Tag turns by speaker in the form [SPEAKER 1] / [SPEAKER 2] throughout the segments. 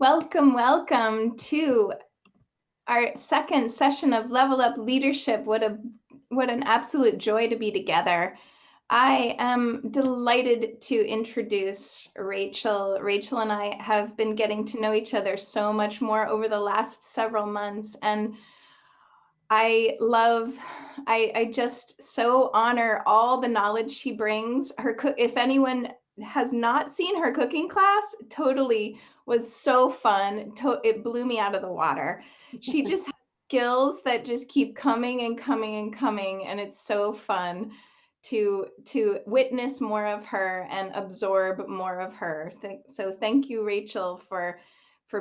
[SPEAKER 1] Welcome, welcome to our second session of Level Up Leadership. What an absolute joy to be together. I am delighted to introduce Rachel. Rachel and I have been getting to know each other so much more over the last several months, and I just so honor all the knowledge she brings. If anyone has not seen her cooking class, totally was so fun. It blew me out of the water. She just has skills that just keep coming and coming and coming, and it's so fun to witness more of her and absorb more of her. So thank you, Rachel, for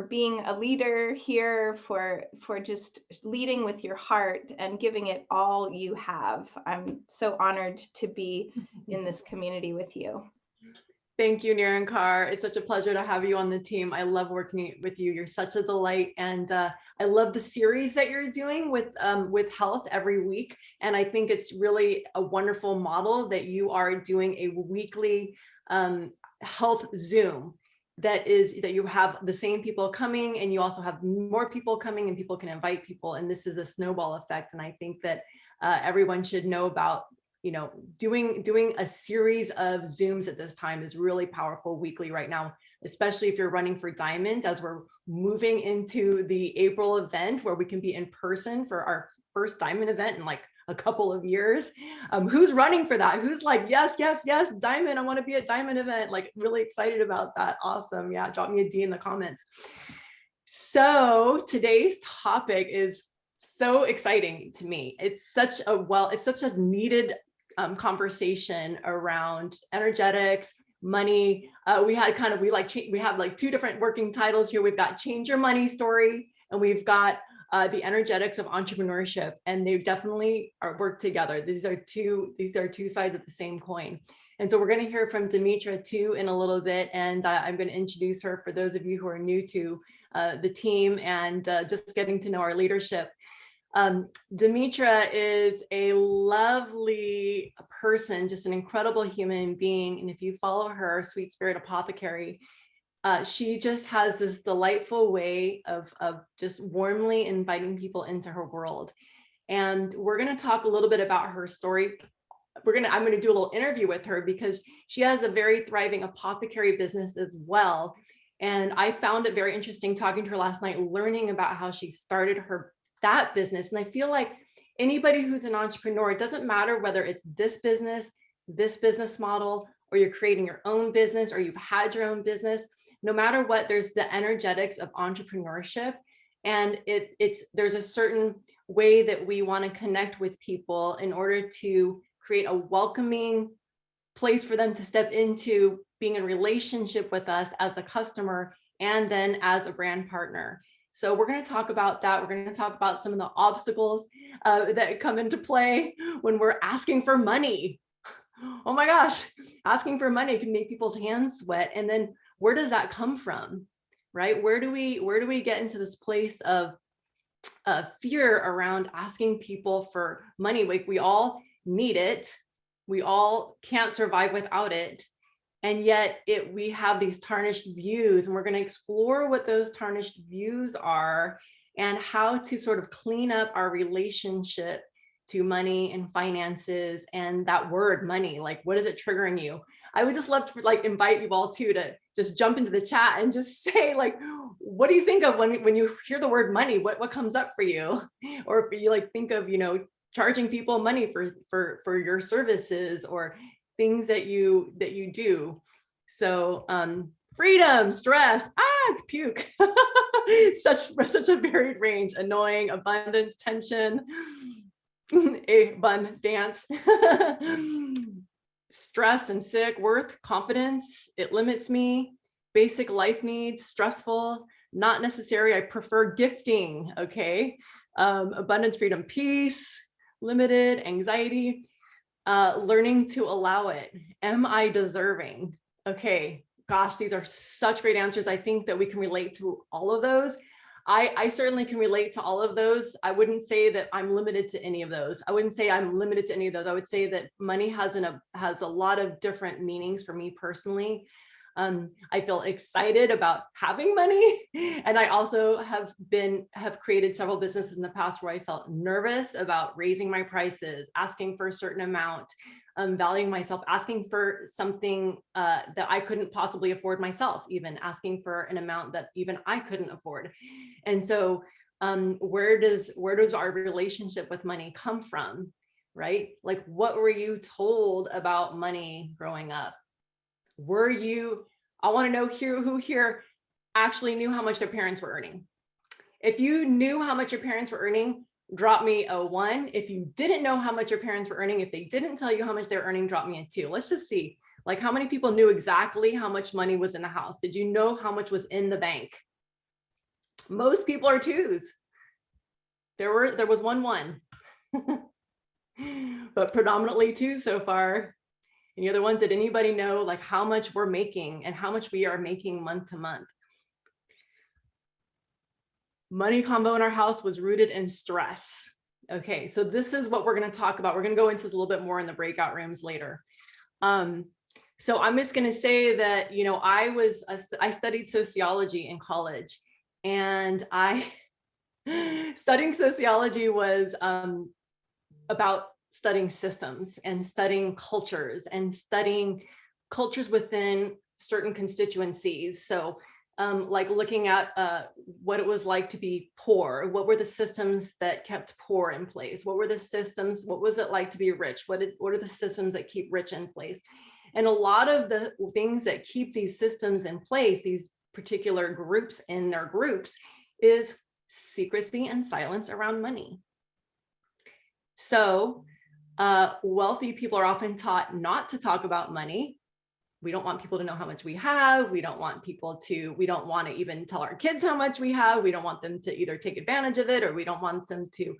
[SPEAKER 1] being a leader here, for just leading with your heart and giving it all you have. I'm so honored to be in this community with you.
[SPEAKER 2] Thank you, Nirankar. It's such a pleasure to have you on the team. I love working with you. You're such a delight. And I love the series that you're doing with health every week. And I think it's really a wonderful model that you are doing a weekly health Zoom that you have the same people coming, and you also have more people coming, and people can invite people. And this is a snowball effect. And I think that everyone should know about doing a series of Zooms at this time is really powerful weekly right now, especially if you're running for Diamond, as we're moving into the April event where we can be in person for our first Diamond event in like a couple of years. Who's running for that? Who's like, yes, yes, yes, Diamond, I want to be at Diamond event, like really excited about that. Awesome. Yeah, drop me a D in the comments. So today's topic is so exciting to me. It's such a needed conversation around energetics, money. We have like two different working titles here. We've got Change Your Money Story, and we've got the energetics of entrepreneurship, and they definitely work together. These are two sides of the same coin. And so we're going to hear from Demetra too in a little bit, and I'm going to introduce her for those of you who are new to the team and just getting to know our leadership. Demetra is a lovely person, just an incredible human being. And if you follow her, Sweet Spirit Apothecary, she just has this delightful way of just warmly inviting people into her world. And we're going to talk a little bit about her story. I'm going to do a little interview with her because she has a very thriving apothecary business as well. And I found it very interesting talking to her last night, learning about how she started that business. And I feel like anybody who's an entrepreneur, it doesn't matter whether it's this business model, or you're creating your own business, or you've had your own business, no matter what, there's the energetics of entrepreneurship. And there's a certain way that we want to connect with people in order to create a welcoming place for them to step into being in relationship with us as a customer and then as a brand partner. So we're going to talk about that. We're going to talk about some of the obstacles that come into play when we're asking for money. Oh my gosh, asking for money can make people's hands sweat. And then where does that come from, right? Where do we get into this place of fear around asking people for money? Like, we all need it. We all can't survive without it. And yet we have these tarnished views, and we're going to explore what those tarnished views are and how to sort of clean up our relationship to money and finances and that word money. Like, what is it triggering you? I would just love to invite you all to just jump into the chat and just say, like, what do you think of when you hear the word money? What comes up for you? Or if you think of, charging people money for your services or things that you do. So freedom, stress, puke. such a varied range. Annoying, abundance, tension, abundance, stress and sick, worth, confidence, it limits me, basic life needs, stressful, not necessary, I prefer gifting, okay? Abundance, freedom, peace, limited, anxiety, learning to allow it. Am I deserving? Okay, gosh, these are such great answers. I think that we can relate to all of those. I certainly can relate to all of those. I wouldn't say that I'm limited to any of those. I wouldn't say I'm limited to any of those. I would say that money has a lot of different meanings for me personally. I feel excited about having money. And I also have created several businesses in the past where I felt nervous about raising my prices, asking for a certain amount, valuing myself, asking for something that I couldn't possibly afford myself, even asking for an amount that even I couldn't afford. And so where does our relationship with money come from, right? Like, what were you told about money growing up? I want to know who here actually knew how much their parents were earning. If you knew how much your parents were earning, drop me a 1. If you didn't know how much your parents were earning, if they didn't tell you how much they're earning, drop me a 2. Let's just see, like, how many people knew exactly how much money was in the house? Did you know how much was in the bank? Most people are 2s. There was one, but predominantly 2 so far. Any other ones? Did anybody know like how much we're making and how much we are making month to month? Money combo in our house was rooted in stress. Okay, so this is what we're going to talk about. We're going to go into this a little bit more in the breakout rooms later. So I'm just going to say that, you know, I studied sociology in college, and studying sociology was about studying systems and studying cultures within certain constituencies. So like looking at what it was like to be poor. What were the systems that kept poor in place? What were the systems? What was it like to be rich? What are the systems that keep rich in place? And a lot of the things that keep these systems in place, these particular groups in their groups, is secrecy and silence around money. So wealthy people are often taught not to talk about money. We don't want people to know how much we have. We don't want to even tell our kids how much we have. We don't want them to either take advantage of it, or we don't want them to,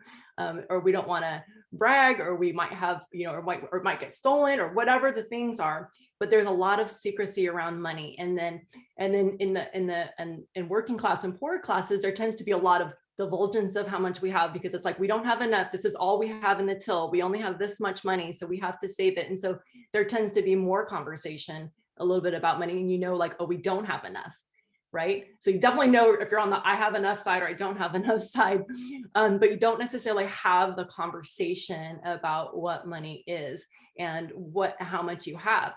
[SPEAKER 2] or we don't want to brag, or we might have, you know, or it might get stolen, or whatever the things are. But there's a lot of secrecy around money. And then in working class and poor classes, there tends to be a lot of divulgence of how much we have, because it's like, we don't have enough. This is all we have in the till. We only have this much money, so we have to save it. And so there tends to be more conversation a little bit about money, and you know, like, oh, we don't have enough, right? So you definitely know if you're on the I have enough side or I don't have enough side, but you don't necessarily have the conversation about what money is and how much you have.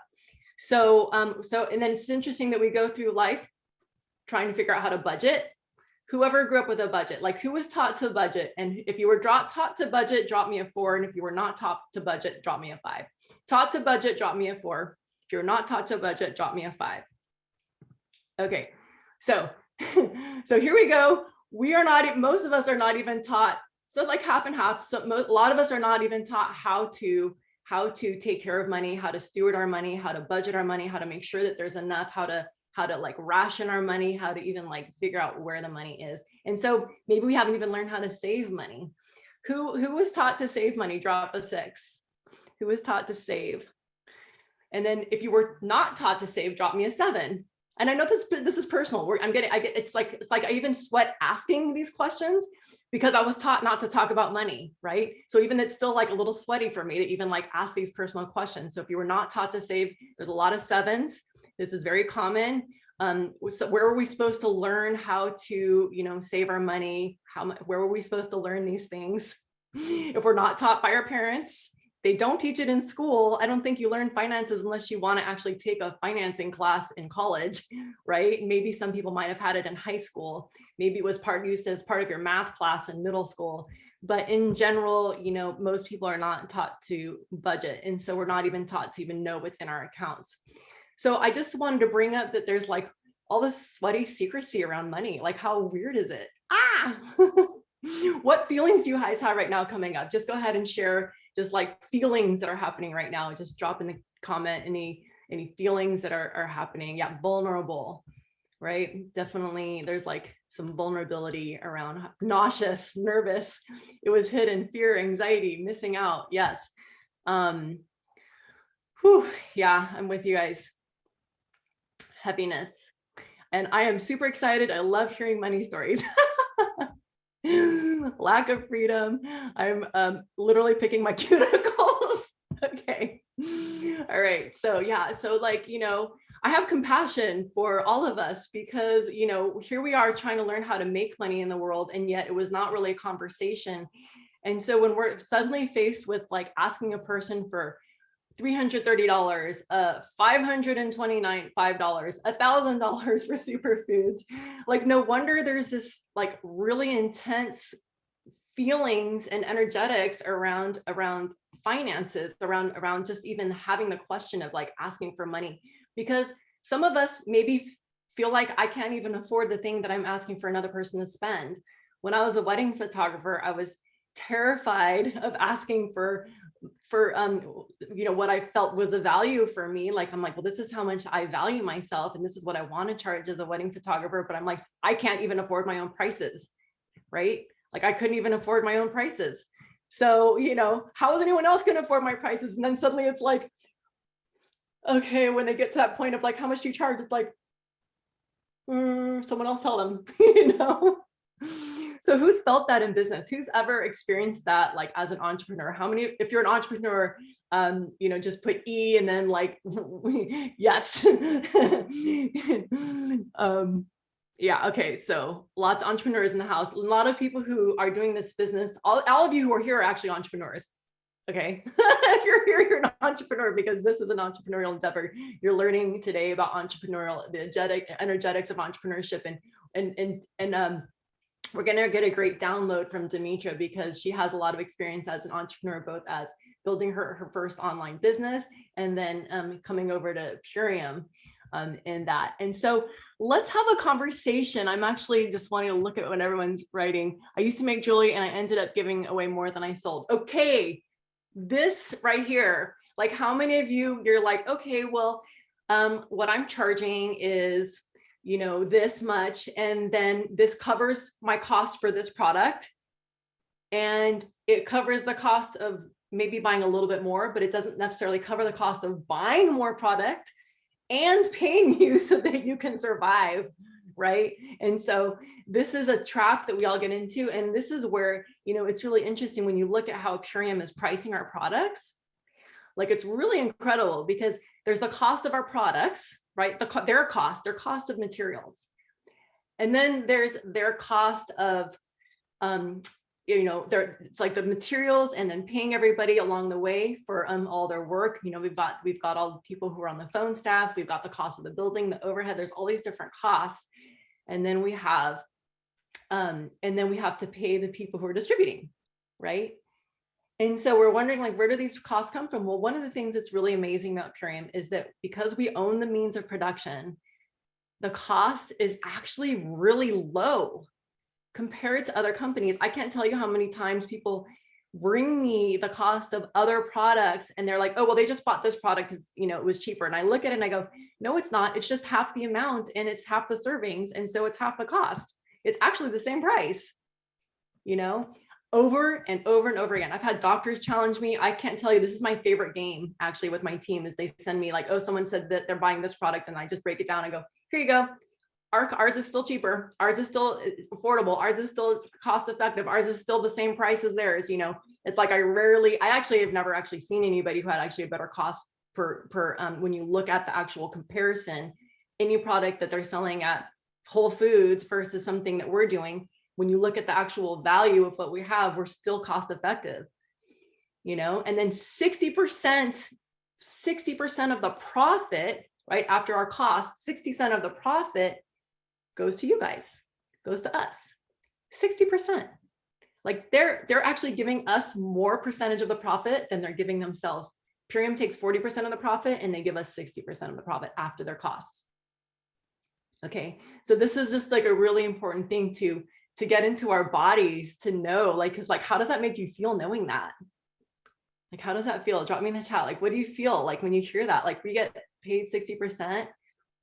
[SPEAKER 2] So and then it's interesting that we go through life trying to figure out how to budget. Whoever grew up with a budget, like, who was taught to budget? And if you were taught to budget, drop me a 4. And if you were not taught to budget, drop me a 5. Taught to budget, drop me a 4. If you're not taught to budget, drop me a 5. Okay, so here we go. Most of us are not even taught. So like half and half. So a lot of us are not even taught how to take care of money, how to steward our money, how to budget our money, how to make sure that there's enough, how to like ration our money, how to even like figure out where the money is. And so maybe we haven't even learned how to save money. Who was taught to save money? Drop a 6. Who was taught to save? And then if you were not taught to save, drop me a 7. And I know this is personal. It's like I even sweat asking these questions, because I was taught not to talk about money, right? So even it's still like a little sweaty for me to even like ask these personal questions. So if you were not taught to save, there's a lot of 7s. This is very common. So where were we supposed to learn how to, you know, save our money? Where were we supposed to learn these things? If we're not taught by our parents, they don't teach it in school. I don't think you learn finances unless you want to actually take a financing class in college, right? Maybe some people might have had it in high school. Maybe it was used as part of your math class in middle school. But in general, you know, most people are not taught to budget. And so we're not even taught to even know what's in our accounts. So I just wanted to bring up that there's like all this sweaty secrecy around money. Like, how weird is it? What feelings do you guys have right now coming up? Just go ahead and share just like feelings that are happening right now. Just drop in the comment any feelings that are happening. Yeah, vulnerable, right? Definitely there's like some vulnerability around nauseous, nervous. It was hidden, fear, anxiety, missing out. Yes. Yeah, I'm with you guys. Heaviness. And I am super excited. I love hearing money stories. Lack of freedom. I'm literally picking my cuticles. Okay. All right. So yeah. So like, you know, I have compassion for all of us because, you know, here we are trying to learn how to make money in the world, and yet it was not really a conversation. And so when we're suddenly faced with like asking a person for $330, $529, $5, $1,000 for superfoods, like no wonder there's this like really intense feelings and energetics around finances, around just even having the question of like asking for money, because some of us maybe feel like I can't even afford the thing that I'm asking for another person to spend. When I was a wedding photographer, I was terrified of asking for you know, what I felt was a value for me. Like, I'm like, well, this is how much I value myself, and this is what I want to charge as a wedding photographer, but I'm like, I can't even afford my own prices, right? Like I couldn't even afford my own prices. So, you know, how is anyone else going to afford my prices? And then suddenly it's like, okay, when they get to that point of like, how much do you charge? It's like, someone else tell them, you know? So who's felt that in business? Who's ever experienced that like as an entrepreneur? How many, if you're an entrepreneur, you know, just put E and then like, yes. Yeah, okay, so lots of entrepreneurs in the house. A lot of people who are doing this business, all of you who are here are actually entrepreneurs, okay? If you're here, you're an entrepreneur because this is an entrepreneurial endeavor. You're learning today about entrepreneurial, the energetics of entrepreneurship, and we're gonna get a great download from Demetra because she has a lot of experience as an entrepreneur, both as building her first online business and then coming over to Purium in that. And so let's have a conversation. I'm actually just wanting to look at what everyone's writing. I used to make jewelry and I ended up giving away more than I sold. Okay, this right here, like how many of you, you're like, okay, well, what I'm charging is, you know, this much, and then this covers my cost for this product, and it covers the cost of maybe buying a little bit more, but it doesn't necessarily cover the cost of buying more product and paying you so that you can survive, right? And so this is a trap that we all get into, and this is where, you know, it's really interesting when you look at how Purium is pricing our products. Like it's really incredible because there's the cost of our products, right? Their cost of materials. And then there's their cost of, you know, it's like the materials and then paying everybody along the way for all their work. You know, we've got all the people who are on the phone staff, we've got the cost of the building, the overhead, there's all these different costs. And then we have to pay the people who are distributing, right? And so we're wondering, like, where do these costs come from? Well, one of the things that's really amazing about Purium is that because we own the means of production, the cost is actually really low compared to other companies. I can't tell you how many times people bring me the cost of other products and they're like, oh, well, they just bought this product because, you know, it was cheaper. And I look at it and I go, no, it's not. It's just half the amount and it's half the servings. And so it's half the cost. It's actually the same price, you know? Over and over and over again. I've had doctors challenge me. I can't tell you, this is my favorite game actually with my team, is they send me like, oh, someone said that they're buying this product, and I just break it down and go, here you go. Ours is still cheaper. Ours is still affordable. Ours is still cost effective. Ours is still the same price as theirs. You know, it's like I actually have never actually seen anybody who had actually a better cost per when you look at the actual comparison, any product that they're selling at Whole Foods versus something that we're doing. When you look at the actual value of what we have, we're still cost effective, you know, and then 60% of the profit, right, after our cost, 60% of the profit goes to you guys, goes to us, 60%. Like they're actually giving us more percentage of the profit than they're giving themselves. Purium takes 40% of the profit and they give us 60% of the profit after their costs. Okay, so this is just like a really important thing to get into our bodies, to know, like, because like, how does that make you feel knowing that? Like, how does that feel? Drop me in the chat. Like, what do you feel like when you hear that? Like, we get paid 60%,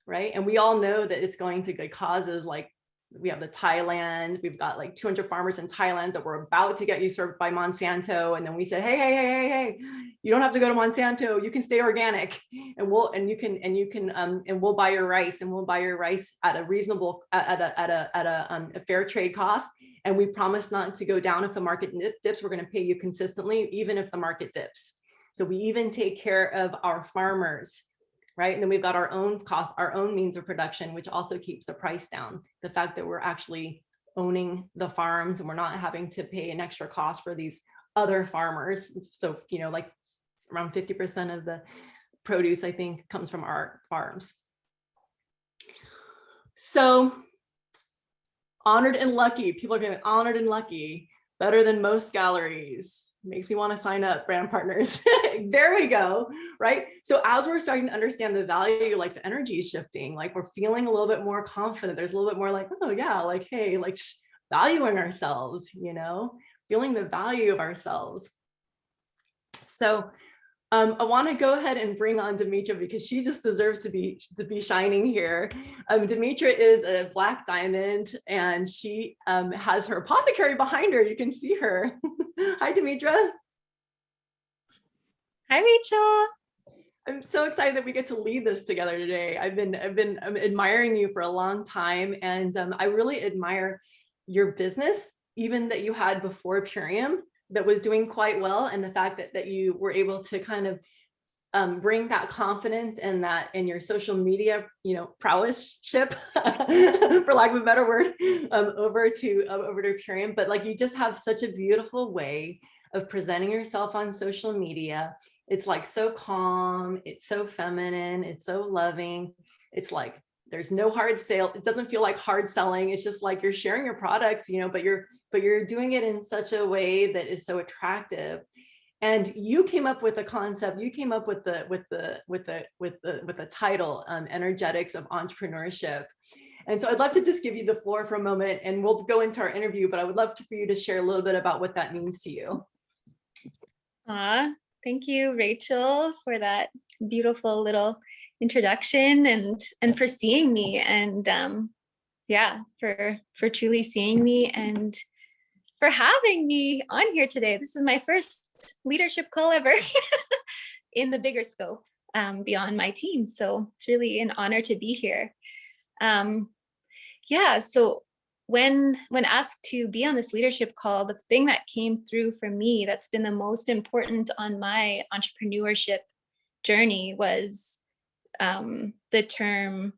[SPEAKER 2] right? And we all know that it's going to good causes. Like, we have the Thailand, we've got like 200 farmers in Thailand that were about to get usurped by Monsanto. And then we said, hey, you don't have to go to Monsanto. You can stay organic, and we'll buy your rice, and we'll buy your rice at a reasonable, at a fair trade cost. And we promise not to go down if the market dips. We're going to pay you consistently, even if the market dips. So we even take care of our farmers. right? And then we've got our own cost, our own means of production, which also keeps the price down. The fact that we're actually owning the farms and we're not having to pay an extra cost for these other farmers. So, you know, like around 50% of the produce, I think, comes from our farms. So honored and lucky, people are getting honored and lucky, better than most galleries. Makes me want to sign up, brand partners. There we go, right? So as we're starting to understand the value, like the energy is shifting, like we're feeling a little bit more confident. There's a little bit more like, oh yeah, like, hey, like valuing ourselves, you know, feeling the value of ourselves. So I want to go ahead and bring on Demetra because she just deserves to be shining here. Demetra is a Black diamond, and she has her apothecary behind her. You can see her. Hi, Demetra.
[SPEAKER 3] Hi, Rachel.
[SPEAKER 2] I'm so excited that we get to lead this together today. I've been admiring you for a long time, and I really admire your business, even that you had before Purium, that was doing quite well, and the fact that you were able to kind of bring that confidence and that in your social media, you know, prowess ship, for lack of a better word, over to Purium. But like, you just have such a beautiful way of presenting yourself on social media. It's like so calm, it's so feminine, it's so loving. It's like there's no hard sale. It doesn't feel like hard selling. It's just like you're sharing your products, you know, but you're doing it in such a way that is so attractive. And you came up with a concept. You came up with the title, Energetics of Entrepreneurship. And so I'd love to just give you the floor for a moment, and we'll go into our interview. But I would love for you to share a little bit about what that means to you.
[SPEAKER 3] Thank you, Rachel, for that beautiful little introduction, and for seeing me, and yeah, for truly seeing me, and for having me on here today. This is my first leadership call ever in the bigger scope, beyond my team. So it's really an honor to be here. Yeah, so when asked to be on this leadership call, the thing that came through for me that's been the most important on my entrepreneurship journey was the term,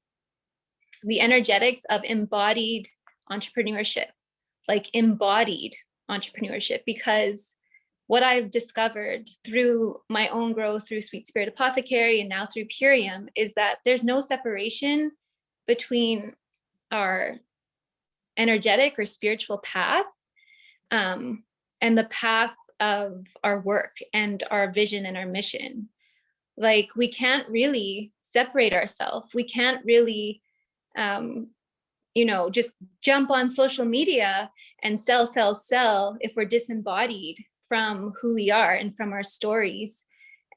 [SPEAKER 3] the energetics of embodied entrepreneurship, like embodied entrepreneurship, because what I've discovered through my own growth through Sweet Spirit Apothecary and now through Purium is that there's no separation between our energetic or spiritual path and the path of our work and our vision and our mission. Like, we can't really separate ourselves. We can't really you know, just jump on social media and sell if we're disembodied from who we are and from our stories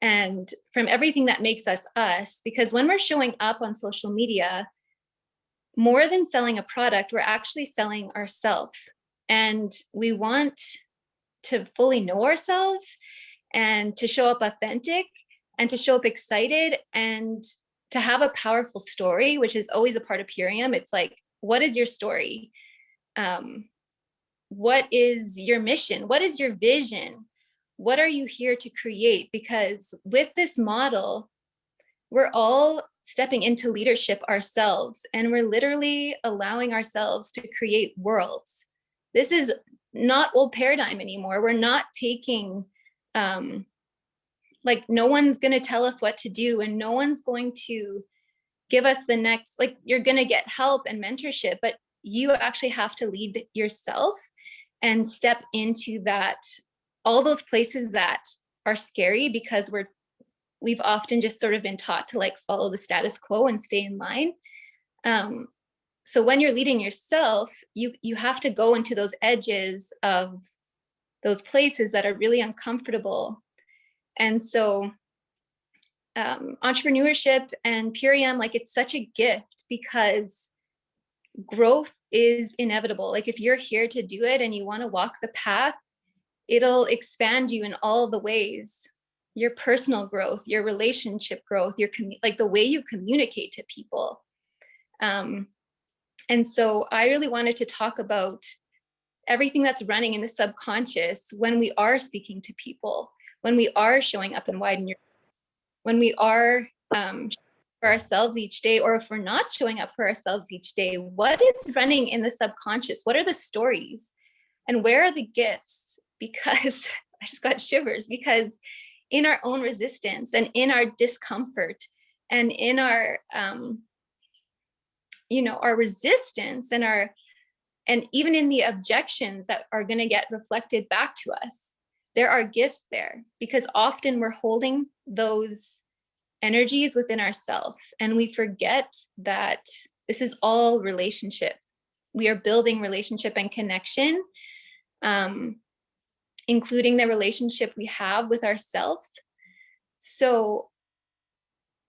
[SPEAKER 3] and from everything that makes us us. Because when we're showing up on social media, more than selling a product, we're actually selling ourselves. And we want to fully know ourselves and to show up authentic and to show up excited and to have a powerful story, which is always a part of Purium. It's like, what is your story? What is your mission? What is your vision? What are you here to create? Because with this model, we're all stepping into leadership ourselves, and we're literally allowing ourselves to create worlds. This is not old paradigm anymore. We're not taking, like, no one's going to tell us what to do, and no one's going to give us the next, like, you're going to get help and mentorship, but you actually have to lead yourself and step into that, all those places that are scary, because we've often just sort of been taught to like follow the status quo and stay in line. So when you're leading yourself, you have to go into those edges of those places that are really uncomfortable. And so entrepreneurship and Purium, like, it's such a gift because growth is inevitable. Like, if you're here to do it and you want to walk the path, it'll expand you in all the ways. Your personal growth, your relationship growth, like the way you communicate to people. And so I really wanted to talk about everything that's running in the subconscious when we are speaking to people, when we are showing up and when we are for ourselves each day, or if we're not showing up for ourselves each day, what is running in the subconscious? What are the stories? And where are the gifts? Because I just got shivers, because in our own resistance and in our discomfort and in our, our resistance and even in the objections that are going to get reflected back to us, there are gifts there, because often we're holding those energies within ourselves and we forget that this is all relationship. We are building relationship and connection, including the relationship we have with ourselves. So,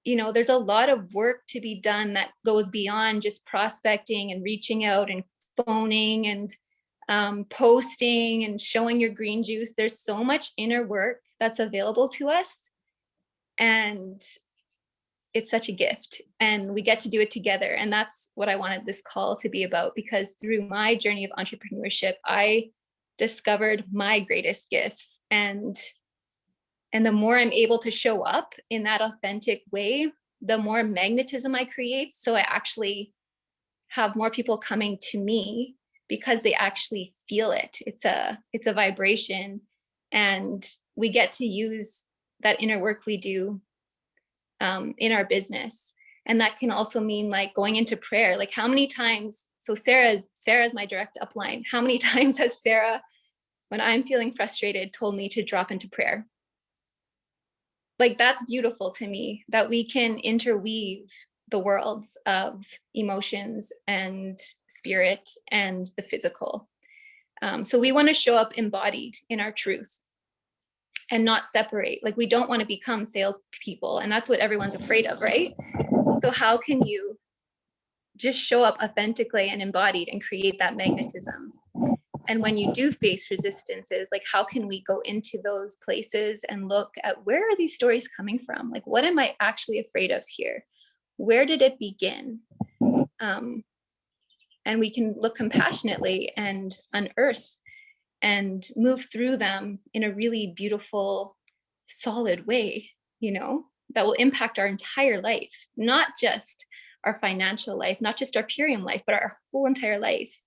[SPEAKER 3] there's a lot of work to be done that goes beyond just prospecting and reaching out and phoning and posting and showing your green juice. There's so much inner work that's available to us, and it's such a gift, and we get to do it together. And that's what I wanted this call to be about, because through my journey of entrepreneurship, I discovered my greatest gifts, and the more I'm able to show up in that authentic way, the more magnetism I create. So I actually have more people coming to me because they actually feel it. It's a vibration, and we get to use that inner work we do in our business. And that can also mean like going into prayer. Like how many times, so Sarah's my direct upline. How many times has Sarah, when I'm feeling frustrated, told me to drop into prayer? Like that's beautiful to me, that we can interweave the worlds of emotions and spirit and the physical. So we want to show up embodied in our truth and not separate. Like we don't want to become salespeople, and that's what everyone's afraid of, right? So how can you just show up authentically and embodied and create that magnetism? And when you do face resistances, like how can we go into those places and look at where are these stories coming from? Like what am I actually afraid of here? Where did it begin? And we can look compassionately and unearth and move through them in a really beautiful, solid way, that will impact our entire life, not just our financial life, not just our Purium life, but our whole entire life.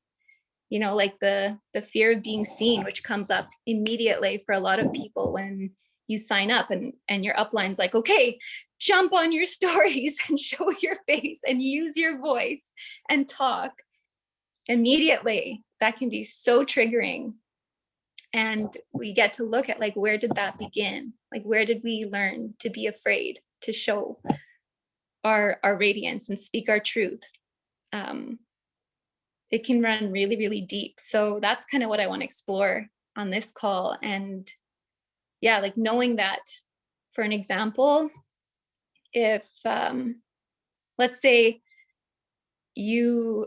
[SPEAKER 3] Like the fear of being seen, which comes up immediately for a lot of people when you sign up and your upline's like, okay, jump on your stories and show your face and use your voice and talk. Immediately, that can be so triggering. And we get to look at like, where did that begin? Like, where did we learn to be afraid to show our radiance and speak our truth? It can run really, really deep. So that's kind of what I want to explore on this call. And yeah, like knowing that, for an example, if let's say you're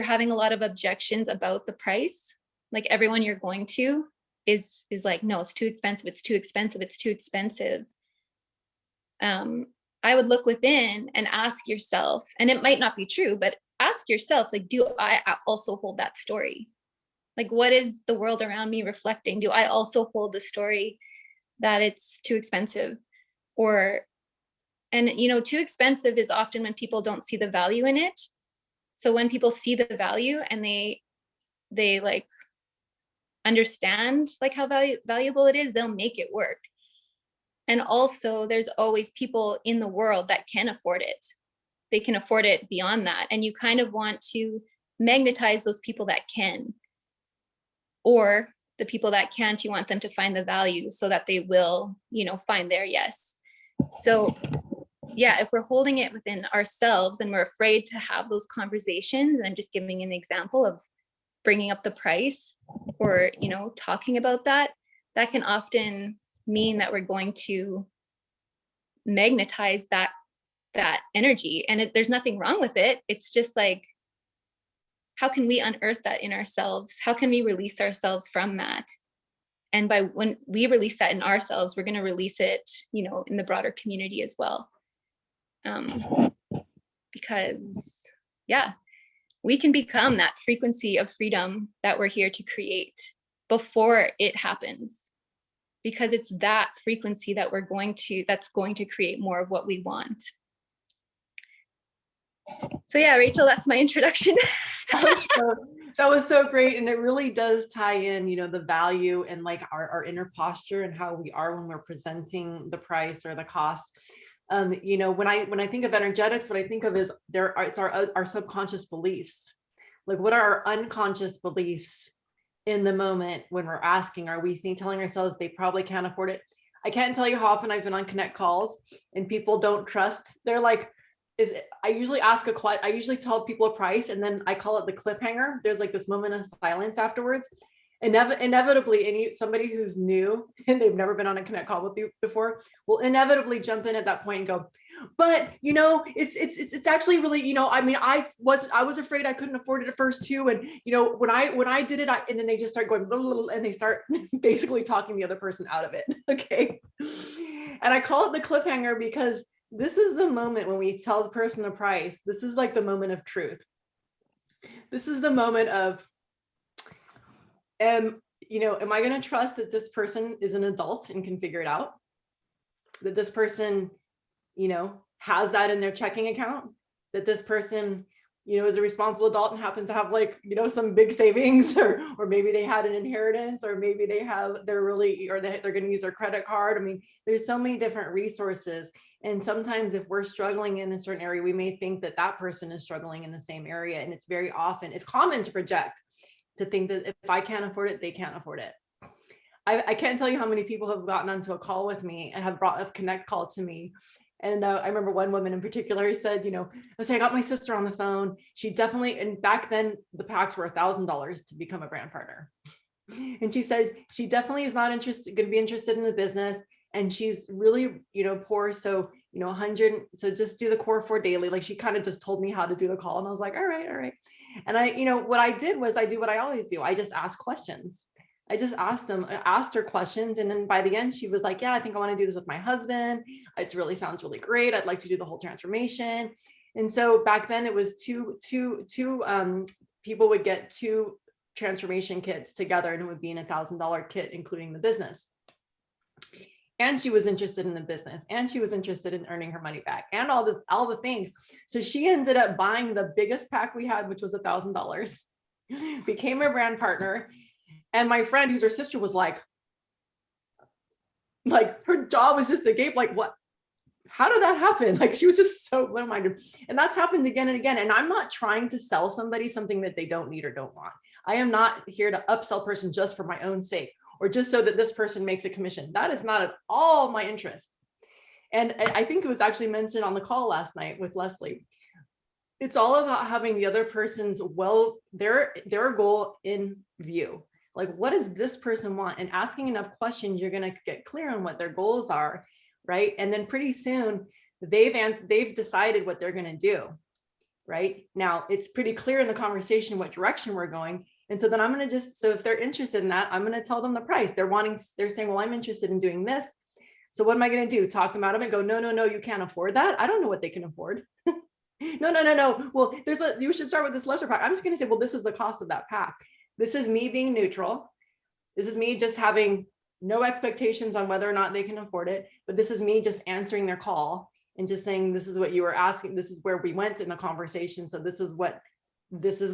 [SPEAKER 3] having a lot of objections about the price, like everyone you're going to is like, no, it's too expensive, it's too expensive, it's too expensive. I would look within and ask yourself, and it might not be true, but ask yourself, like, do I also hold that story? Like, what is the world around me reflecting? Do I also hold the story that it's too expensive? And too expensive is often when people don't see the value in it. So when people see the value and they like understand like how valuable it is, they'll make it work. And also there's always people in the world that can afford it. They can afford it beyond that. And you kind of want to magnetize those people that can, or the people that can't, you want them to find the value so that they will, find their yes. So yeah, if we're holding it within ourselves and we're afraid to have those conversations, and I'm just giving an example of bringing up the price or, talking about that can often mean that we're going to magnetize that energy. And there's nothing wrong with it. It's just like, how can we unearth that in ourselves? How can we release ourselves from that? And when we release that in ourselves, we're going to release it, in the broader community as well. Because yeah, we can become that frequency of freedom that we're here to create before it happens. because it's that frequency that that's going to create more of what we want. So yeah, Rachel, that's my introduction.
[SPEAKER 2] That was so great. And it really does tie in, the value and like our inner posture and how we are when we're presenting the price or the cost. When I think of energetics, what I think of is it's our subconscious beliefs. Like, what are our unconscious beliefs in the moment when we're asking? Are we telling ourselves they probably can't afford it? I can't tell you how often I've been on Connect calls and people don't trust. They're like, I usually tell people a price, and then I call it the cliffhanger. There's like this moment of silence afterwards. Inevitably, somebody who's new and they've never been on a Connect call with you before will inevitably jump in at that point and go, but it's actually really, I was afraid I couldn't afford it at first too, and when I did it, and then they just start going blah, blah, blah, and they start basically talking the other person out of it. Okay, and I call it the cliffhanger because this is the moment when we tell the person the price. This is like the moment of truth. This is the moment of, am I going to trust that this person is an adult and can figure it out? That this person, has that in their checking account? That this person, is a responsible adult and happens to have some big savings, or maybe they had an inheritance, or maybe they're going to use their credit card. I mean, there's so many different resources. And sometimes if we're struggling in a certain area, we may think that that person is struggling in the same area. And it's common to project, to think that if I can't afford it, they can't afford it. I can't tell you how many people have gotten onto a call with me and have brought a Connect call to me. And I remember one woman in particular said, I got my sister on the phone. She definitely, and back then the packs were $1,000 to become a brand partner. And she said, she definitely is not going to be interested in the business. And she's really, poor. So, 100. So just do the core 4 daily. Like, she kind of just told me how to do the call. And I was like, all right. And what I did was I do what I always do. I just ask questions. I just asked her questions. And then by the end, she was like, yeah, I think I want to do this with my husband. It sounds really great. I'd like to do the whole transformation. And so back then it was two people would get 2 transformation kits together, and it would be an $1,000 kit, including the business. And she was interested in the business, and she was interested in earning her money back, and all the things. So she ended up buying the biggest pack we had, which was $1,000, became a brand partner. And my friend, who's her sister, was like her jaw was just agape, like, what? How did that happen? Like, she was just so blow-minded. And that's happened again and again. And I'm not trying to sell somebody something that they don't need or don't want. I am not here to upsell person just for my own sake, or just so that this person makes a commission. That is not at all my interest. And I think it was actually mentioned on the call last night with Leslie. It's all about having the other person's their goal in view. Like, what does this person want? And asking enough questions, you're going to get clear on what their goals are, right? And then pretty soon they've decided what they're going to do, right? Now it's pretty clear in the conversation what direction we're going. And so then I'm going to so if they're interested in that, I'm going to tell them the price. They're saying, well, I'm interested in doing this. So what am I going to do? Talk them out of it? Go, no, you can't afford that. I don't know what they can afford. No. Well, you should start with this lesser pack. I'm just going to say, well, this is the cost of that pack. This is me being neutral. This is me just having no expectations on whether or not they can afford it. But this is me just answering their call and just saying, this is what you were asking. This is where we went in the conversation. So this is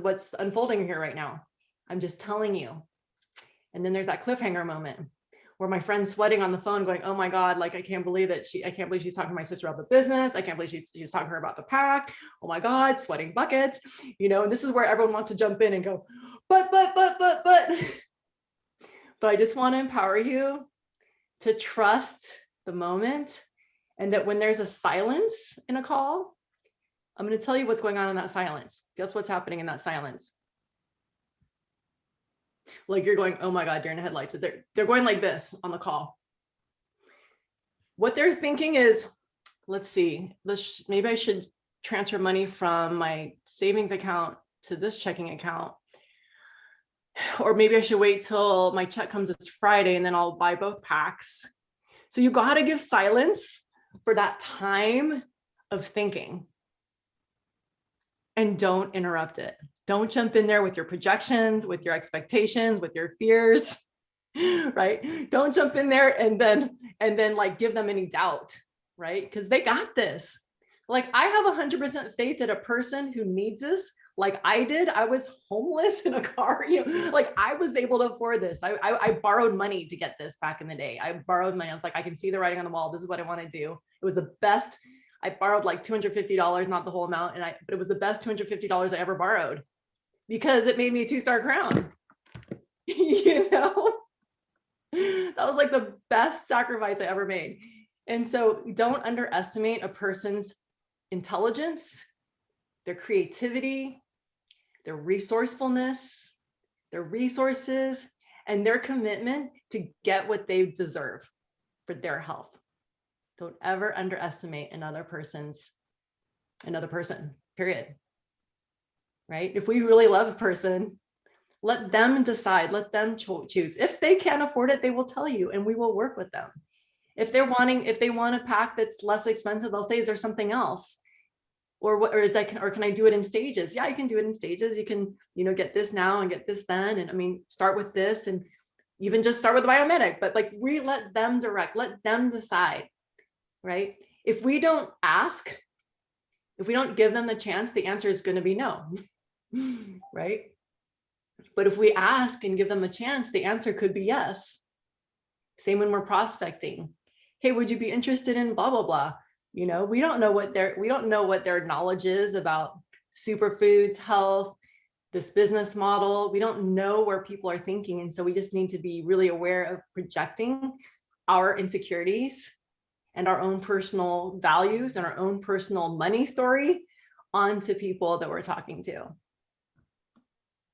[SPEAKER 2] what's unfolding here right now. I'm just telling you. And then there's that cliffhanger moment where my friend's sweating on the phone going, oh my God, like, I can't believe she's talking to my sister about the business. I can't believe she's talking to her about the pack. Oh my God, sweating buckets. And this is where everyone wants to jump in and go, but I just want to empower you to trust the moment. And that when there's a silence in a call, I'm going to tell you what's going on in that silence. Guess what's happening in that silence? Like, you're going, oh my God, you're in the headlights. They're going like this on the call. What they're thinking is, let's see, maybe I should transfer money from my savings account to this checking account. Or maybe I should wait till my check comes this Friday and then I'll buy both packs. So you got to give silence for that time of thinking. And don't interrupt it. Don't jump in there with your projections, with your expectations, with your fears. right? Don't jump in there and then like give them any doubt, right? Because they got this. Like I have 100% faith that a person who needs this, like I did, I was homeless in a car, like I was able to afford this. I borrowed money to get this back in the day. I borrowed money. I was like, I can see the writing on the wall. This is what I want to do. It was the best. I borrowed like $250, not the whole amount. But it was the best $250 I ever borrowed because it made me a 2-star crown. That was like the best sacrifice I ever made. And so don't underestimate a person's intelligence, their creativity, their resourcefulness, their resources, and their commitment to get what they deserve for their health. Don't ever underestimate another person, period. Right? If we really love a person, let them decide, let them choose. If they can't afford it, they will tell you and we will work with them. If they want a pack that's less expensive, they'll say, is there something else? Or can I do it in stages? Yeah, you can do it in stages. You can, get this now and get this then. And I mean, start with this and even just start with the biomedic, but like let them direct, let them decide, right? If we don't ask, if we don't give them the chance, the answer is going to be no, right? But if we ask and give them a chance, the answer could be yes. Same when we're prospecting. Hey, would you be interested in blah, blah, blah? We don't know what their knowledge is about superfoods, health, this business model. We don't know where people are thinking. And so we just need to be really aware of projecting our insecurities and our own personal values and our own personal money story onto people that we're talking to,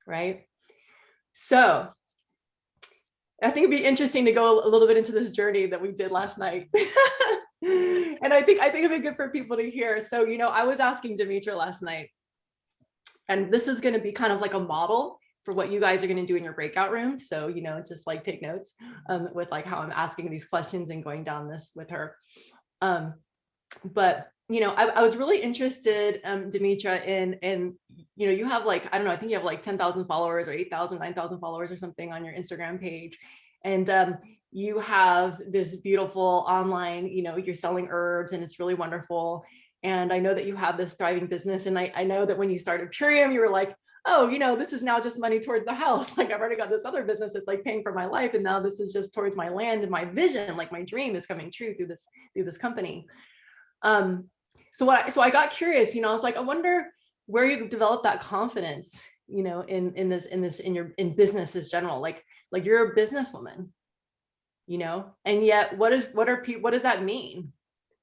[SPEAKER 2] right? So I think it'd be interesting to go a little bit into this journey that we did last night. And I think it'd be good for people to hear. So, I was asking Demetra last night, and this is going to be kind of like a model for what you guys are going to do in your breakout rooms. So, just like take notes with like how I'm asking these questions and going down this with her. But, I was really interested, Demetra, in, you have like, I don't know, I think you have like 10,000 followers or 8,000, 9,000 followers or something on your Instagram page. And you have this beautiful online, you're selling herbs and it's really wonderful. And I know that you have this thriving business. And I know that when you started Purium, you were like, oh, this is now just money towards the house. Like I've already got this other business that's like paying for my life. And now this is just towards my land and my vision, like my dream is coming true through this company. So I got curious, I was like, I wonder where you developed that confidence, in business as general, like you're a businesswoman, and yet what does that mean?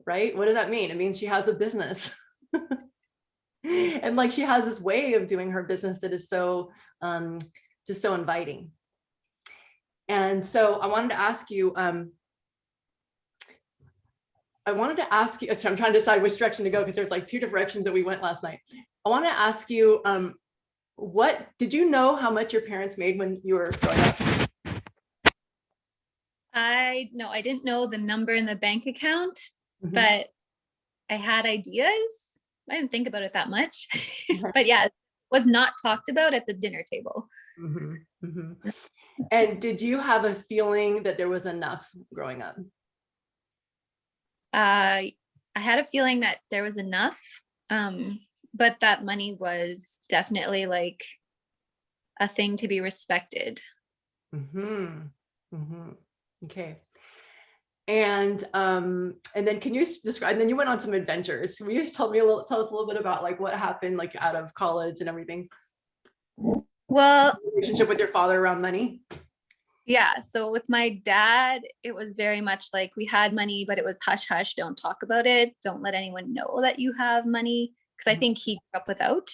[SPEAKER 2] Right? What does that mean? It means she has a business. And like she has this way of doing her business that is so just so inviting. And so I wanted to ask you, so I'm trying to decide which direction to go because there's like 2 directions that we went last night. I want to ask you, what did you know how much your parents made when you were growing up?
[SPEAKER 3] I didn't know the number in the bank account, but I had ideas. I didn't think about it that much, but yeah, it was not talked about at the dinner table.
[SPEAKER 2] And did you have a feeling that there was enough growing up?
[SPEAKER 3] I had a feeling that there was enough, but that money was definitely like a thing to be respected.
[SPEAKER 2] Okay. And then can you describe, and then you went on some adventures. Will you tell us a little bit about like what happened like out of college and everything?
[SPEAKER 3] Well,
[SPEAKER 2] relationship with your father around money?
[SPEAKER 3] Yeah. So with my dad, it was very much like we had money, but it was hush hush. Don't talk about it. Don't let anyone know that you have money. Because I think he grew up without,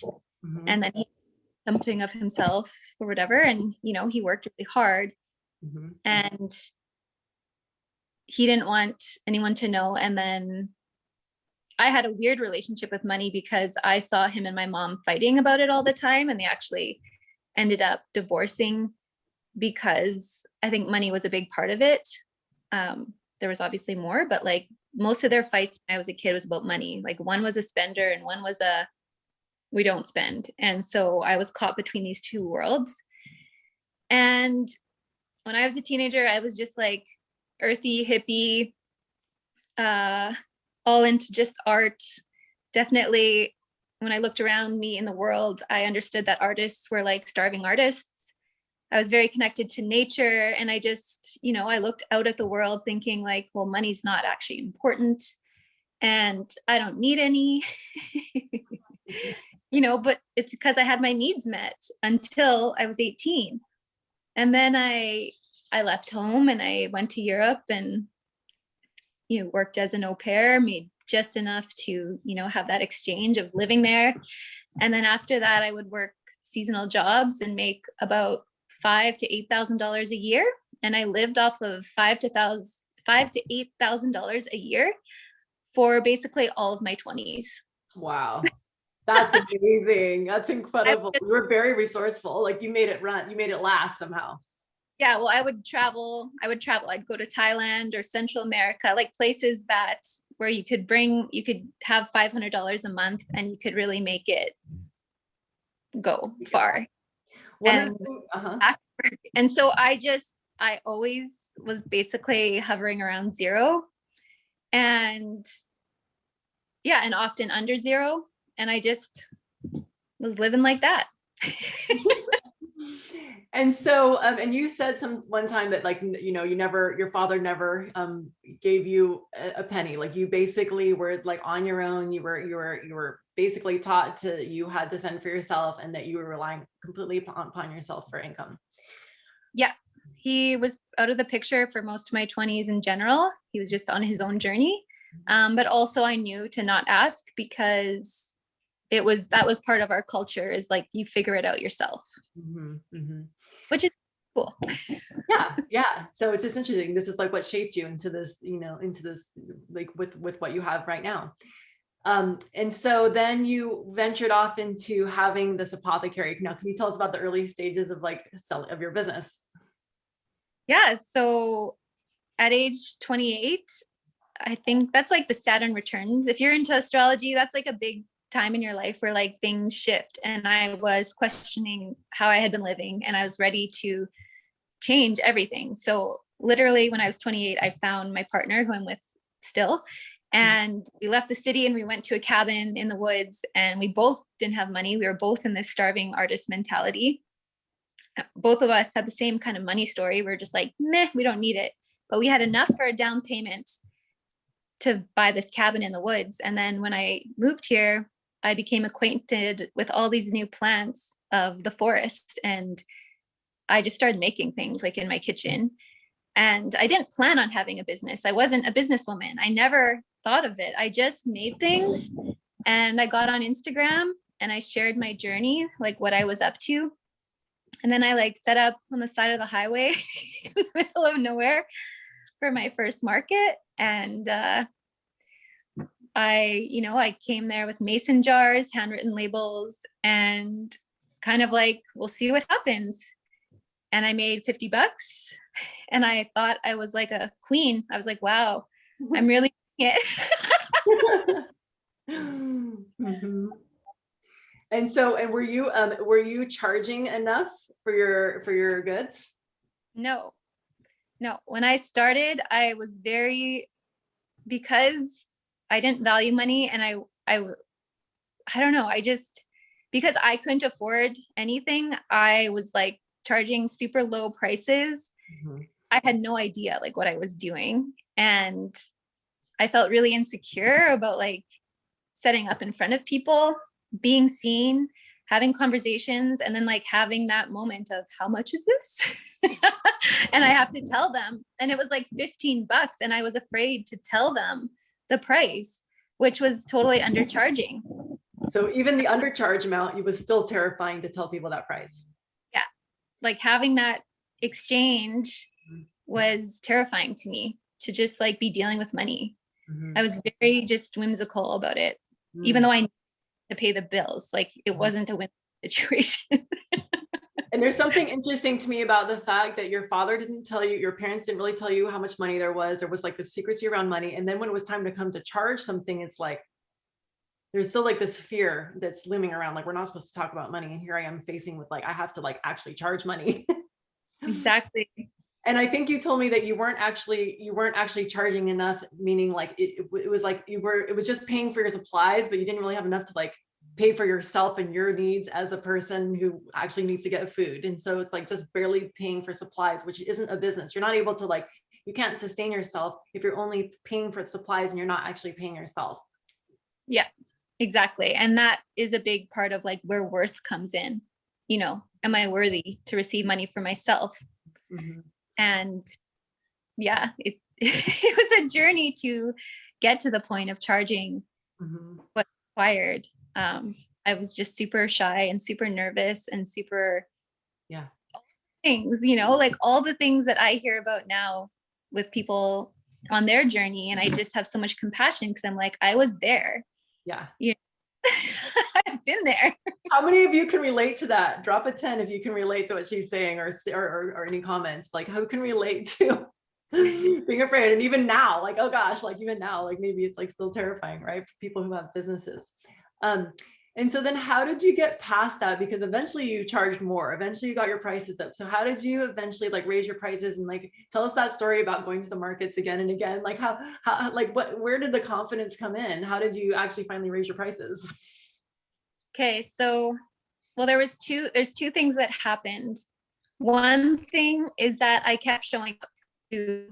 [SPEAKER 3] and then he did something of himself or whatever. And, he worked really hard and he didn't want anyone to know. And then I had a weird relationship with money because I saw him and my mom fighting about it all the time. And they actually ended up divorcing because I think money was a big part of it. There was obviously more, but like most of their fights when I was a kid was about money. Like one was a spender and one was a we don't spend. And so I was caught between these two worlds. And when I was a teenager, I was just like earthy, hippie, all into just art. Definitely, when I looked around me in the world, I understood that artists were like starving artists. I was very connected to nature. And I just, I looked out at the world thinking like, well, money's not actually important and I don't need any, but it's because I had my needs met until I was 18. And then I left home and I went to Europe and, worked as an au pair, made just enough to, have that exchange of living there. And then after that, I would work seasonal jobs and make about $5,000 to $8,000 a year. And I lived off of $5,000 to $8,000 a year for basically all of my 20s.
[SPEAKER 2] Wow. That's amazing. That's incredible. You were very resourceful. Like you made it last somehow.
[SPEAKER 3] Yeah. Well, I would travel. I'd go to Thailand or Central America, like places where you could have $500 a month and you could really make it go far. And so I always was basically hovering around zero and often under zero. And I just was living like that.
[SPEAKER 2] And so, and you said one time that like, your father never gave you a penny. Like you basically were like on your own. You were basically taught you had to fend for yourself and that you were relying completely upon yourself for income.
[SPEAKER 3] Yeah. He was out of the picture for most of my 20s in general. He was just on his own journey. But also I knew to not ask because that was part of our culture is like, you figure it out yourself, which is cool.
[SPEAKER 2] Yeah. So it's just interesting. This is like what shaped you into this, like with what you have right now. And so then you ventured off into having this apothecary. Now, can you tell us about the early stages of of your business?
[SPEAKER 3] Yeah. So at age 28, I think that's like the Saturn returns. If you're into astrology, that's like a big time in your life where like things shift. And I was questioning how I had been living and I was ready to change everything. So literally when I was 28, I found my partner who I'm with still. And we left the city and we went to a cabin in the woods and we both didn't have money. We were both in this starving artist mentality. Both of us had the same kind of money story. We're just like, meh, we don't need it. But we had enough for a down payment to buy this cabin in the woods. And then when I moved here, I became acquainted with all these new plants of the forest. And I just started making things like in my kitchen. And I didn't plan on having a business. I wasn't a businesswoman. I never thought of it. I just made things. And I got on Instagram and I shared my journey, like what I was up to. And then I like set up on the side of the highway in the middle of nowhere for my first market. And I came there with mason jars, handwritten labels, and kind of like, we'll see what happens. And I made $50 and I thought I was like a queen. I was like, wow, I'm really doing it.
[SPEAKER 2] And so, and were you charging enough for your goods?
[SPEAKER 3] No. When I started, I was because I didn't value money and I don't know. Because I couldn't afford anything, I was like charging super low prices. I had no idea like what I was doing. And I felt really insecure about like setting up in front of people, being seen, having conversations, and then like having that moment of how much is this? And I have to tell them. And it was like $15. And I was afraid to tell them the price, which was totally undercharging.
[SPEAKER 2] So even the undercharge amount, it was still terrifying to tell people that price.
[SPEAKER 3] Yeah. Like having that exchange was terrifying to me, to just like be dealing with money. I was very just whimsical about it, even though I needed to pay the bills. Like it wasn't a win situation.
[SPEAKER 2] And there's something interesting to me about the fact that your father didn't tell you, your parents didn't really tell you how much money there was. There was like the secrecy around money. And then when it was time to come to charge something, it's like, there's still like this fear that's looming around. Like, we're not supposed to talk about money. And here I am facing with like, I have to like actually charge money.
[SPEAKER 3] Exactly.
[SPEAKER 2] And I think you told me that you weren't actually charging enough, meaning like it was like it was just paying for your supplies, but you didn't really have enough to like pay for yourself and your needs as a person who actually needs to get food. And so it's like just barely paying for supplies, which isn't a business. You're not able to like, you can't sustain yourself if you're only paying for supplies and you're not actually paying yourself.
[SPEAKER 3] Yeah, exactly. And that is a big part of like where worth comes in. You know, am I worthy to receive money for myself?
[SPEAKER 2] Mm-hmm.
[SPEAKER 3] And yeah, it was a journey to get to the point of charging what's required. I was just super shy and super nervous and super things, you know, like all the things that I hear about now with people on their journey. And I just have so much compassion because I'm like, I was there.
[SPEAKER 2] Yeah.
[SPEAKER 3] You know, I've been there.
[SPEAKER 2] How many of you can relate to that? Drop a 10 if you can relate to what she's saying, or any comments, like who can relate to being afraid. And even now, like, oh gosh, like even now, like maybe it's like still terrifying, right? For people who have businesses. And so then how did you get past that? Because eventually you charged more, eventually you got your prices up. So how did you eventually like raise your prices, and like, tell us that story about going to the markets again and again, like how like where did the confidence come in? How did you actually finally raise your prices?
[SPEAKER 3] Okay. So, well, there's two things that happened. One thing is that I kept showing up to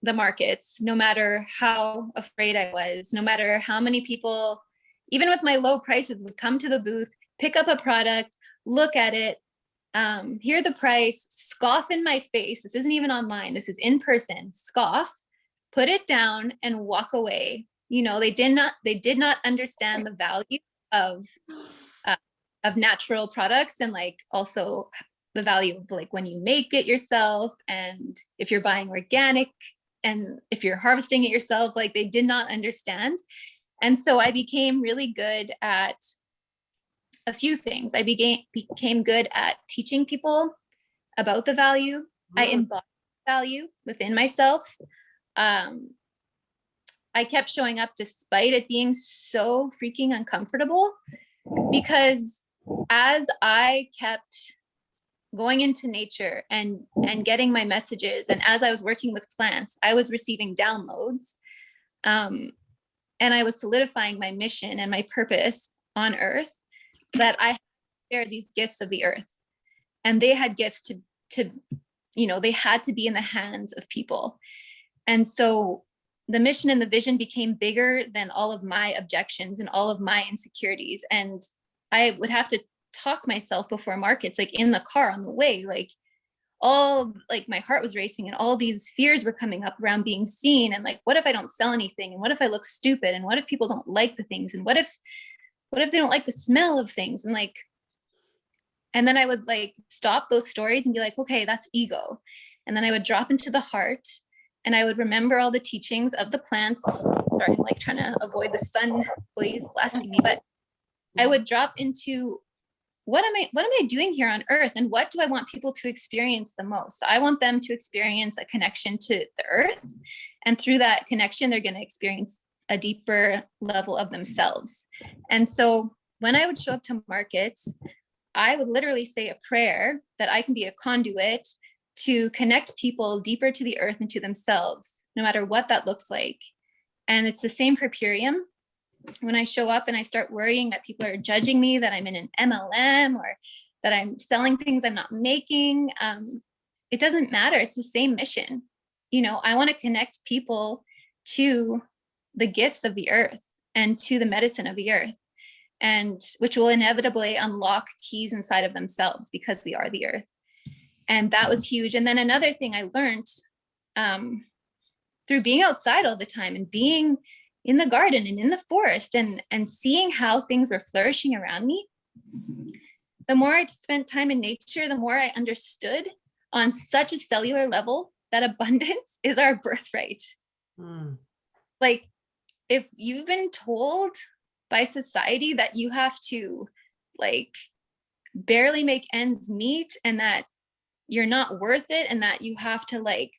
[SPEAKER 3] the markets, no matter how afraid I was, no matter how many people, even with my low prices, would come to the booth, pick up a product, look at it, hear the price, scoff in my face. This isn't even online. This is in person. Scoff, put it down, and walk away. You know, they did not understand the value of natural products, and like also the value of like when you make it yourself, and if you're buying organic, and if you're harvesting it yourself. Like they did not understand. And so I became really good at a few things. I became good at teaching people about the value. I embodied value within myself. I kept showing up despite it being so freaking uncomfortable, because as I kept going into nature and getting my messages, and as I was working with plants, I was receiving downloads, and I was solidifying my mission and my purpose on earth, that I shared these gifts of the earth, and they had gifts to you know, they had to be in the hands of people. And so the mission and the vision became bigger than all of my objections and all of my insecurities. And I would have to talk myself before markets, like in the car on the way, like all like my heart was racing and all these fears were coming up around being seen. And like, what if I don't sell anything? And what if I look stupid? And what if people don't like the things? And what if they don't like the smell of things? And like, and then I would like stop those stories and be like, okay, that's ego. And then I would drop into the heart, and I would remember all the teachings of the plants. Sorry, I'm like trying to avoid the sun blasting me, but I would drop into what am I doing here on earth, and what do I want people to experience the most? I want them to experience a connection to the earth, and through that connection, they're going to experience a deeper level of themselves. And so when I would show up to markets, I would literally say a prayer that I can be a conduit to connect people deeper to the earth and to themselves, no matter what that looks like. And it's the same for Purium. When I show up and I start worrying that people are judging me, that I'm in an MLM, or that I'm selling things I'm not making, it doesn't matter. It's the same mission. You know, I want to connect people to the gifts of the earth and to the medicine of the earth, and which will inevitably unlock keys inside of themselves, because we are the earth. And that was huge. And then another thing I learned through being outside all the time and being in the garden and in the forest and seeing how things were flourishing around me, the more I spent time in nature, the more I understood on such a cellular level that abundance is our birthright. Like, if you've been told by society that you have to like barely make ends meet, and that you're not worth it, and that you have to like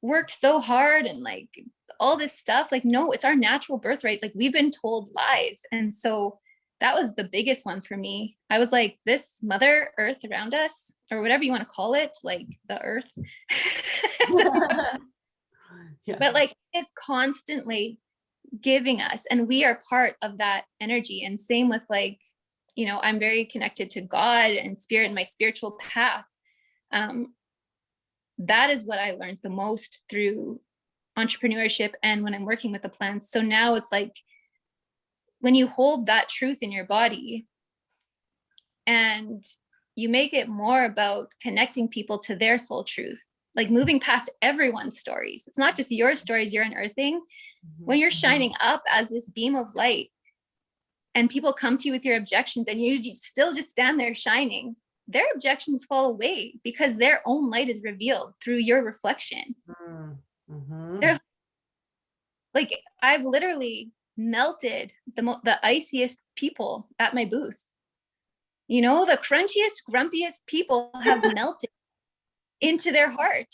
[SPEAKER 3] work so hard and like all this stuff, like, no, it's our natural birthright. Like, we've been told lies. And so that was the biggest one for me. I was like, this mother earth around us, or whatever you want to call it, like the earth,
[SPEAKER 2] Yeah.
[SPEAKER 3] But like it's constantly giving us, and we are part of that energy. And same with like, you know, I'm very connected to God and spirit and my spiritual path. That is what I learned the most through entrepreneurship and when I'm working with the plants. So now it's like when you hold that truth in your body and you make it more about connecting people to their soul truth, like moving past everyone's stories. It's not just your stories you're unearthing. When you're shining up as this beam of light and people come to you with your objections and you still just stand there shining, their objections fall away because their own light is revealed through your reflection. They're like, I've literally melted the iciest people at my booth. You know, the crunchiest, grumpiest people have melted into their heart.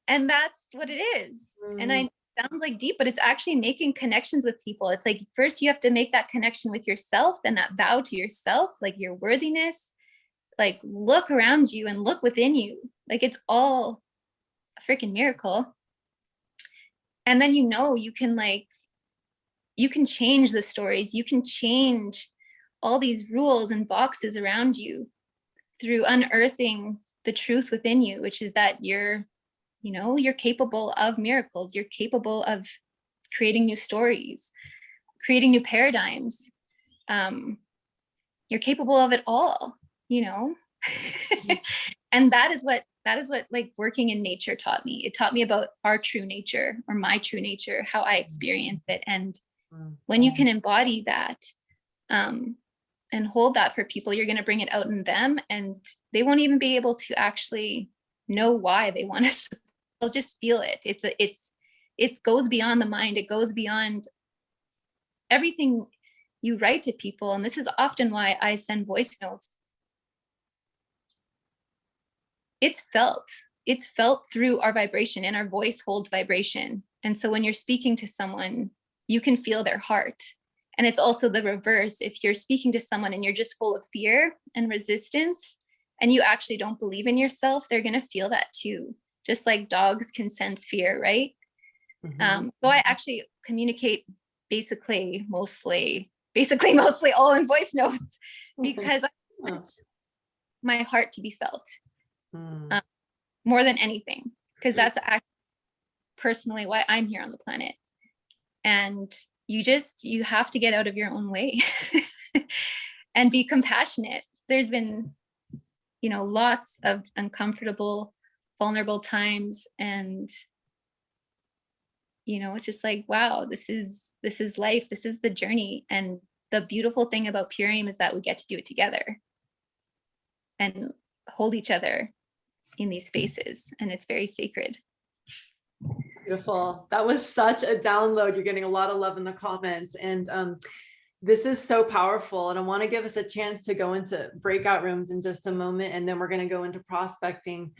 [SPEAKER 3] And that's what it is. And I sounds like deep, but it's actually making connections with people. It's like, first you have to make that connection with yourself and that vow to yourself, like your worthiness, like look around you and look within you. Like it's all a freaking miracle. And then, you know, you can change the stories. You can change all these rules and boxes around you through unearthing the truth within you, which is that you're capable of miracles. You're capable of creating new stories, creating new paradigms. You're capable of it all, you know? And that is what like working in nature taught me. It taught me about our true nature, or my true nature, how I experience it. And when you can embody that, and hold that for people, you're going to bring it out in them, and they won't even be able to actually know why they want to. They'll just feel it. It goes beyond the mind. It goes beyond everything you write to people. And this is often why I send voice notes. It's felt through our vibration, and our voice holds vibration. And so when you're speaking to someone, you can feel their heart. And it's also the reverse. If you're speaking to someone and you're just full of fear and resistance, and you actually don't believe in yourself, they're going to feel that too. Just like dogs can sense fear, right? So I actually communicate basically mostly all in voice notes, because I want my heart to be felt more than anything, because that's actually personally why I'm here on the planet. And you have to get out of your own way and be compassionate. There's been, you know, lots of uncomfortable, vulnerable times, and you know, it's just like, wow, this is life, this is the journey. And the beautiful thing about Purium is that we get to do it together and hold each other in these spaces, and it's very sacred.
[SPEAKER 2] Beautiful. That was such a download. You're getting a lot of love in the comments, and this is so powerful. And I want to give us a chance to go into breakout rooms in just a moment, and then we're going to go into prospecting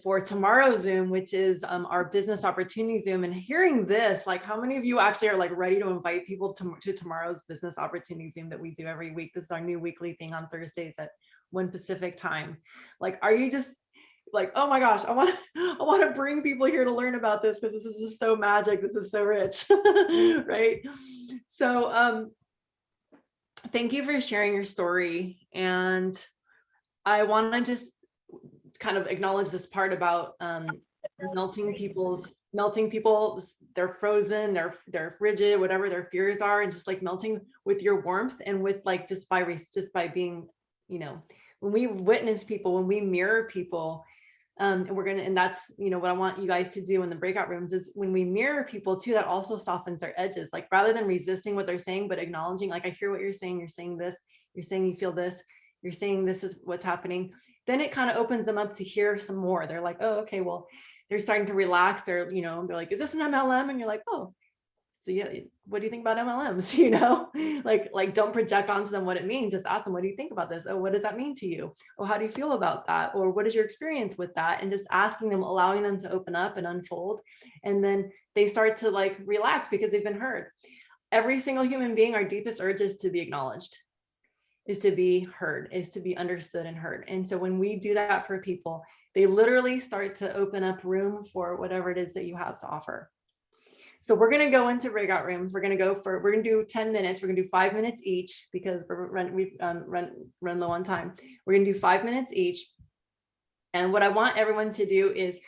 [SPEAKER 2] for tomorrow's Zoom, which is our business opportunity Zoom. And hearing this, like, how many of you actually are like ready to invite people to tomorrow's business opportunity Zoom that we do every week? This is our new weekly thing on Thursdays at 1 Pacific time. Like, are you just like, oh my gosh, I want to bring people here to learn about this, because this is so magic. This is so rich, right? So thank you for sharing your story. And I want to just kind of acknowledge this part about melting people, they're frozen, they're rigid, whatever their fears are, and just like melting with your warmth, and with like just by being, you know, when we witness people, when we mirror people, and that's, you know, what I want you guys to do in the breakout rooms is when we mirror people too, that also softens their edges. Like, rather than resisting what they're saying, but acknowledging, like, I hear what you're saying this, you're saying you feel this, you're saying this is what's happening. Then it kind of opens them up to hear some more. They're like, oh, okay, well, they're starting to relax. They're, you know, they're like, is this an MLM? And you're like, oh, so yeah, what do you think about MLMs? You know, like don't project onto them what it means. Just ask them, what do you think about this? Oh, what does that mean to you? Oh, how do you feel about that? Or what is your experience with that? And just asking them, allowing them to open up and unfold. And then they start to like relax because they've been heard. Every single human being, our deepest urge is to be acknowledged. is to be heard, is to be understood and heard. And so when we do that for people, they literally start to open up room for whatever it is that you have to offer. So we're going to go into breakout rooms. We're going to do 10 minutes. We're going to do 5 minutes each because we've run low on time. We're going to do 5 minutes each. And what I want everyone to do is,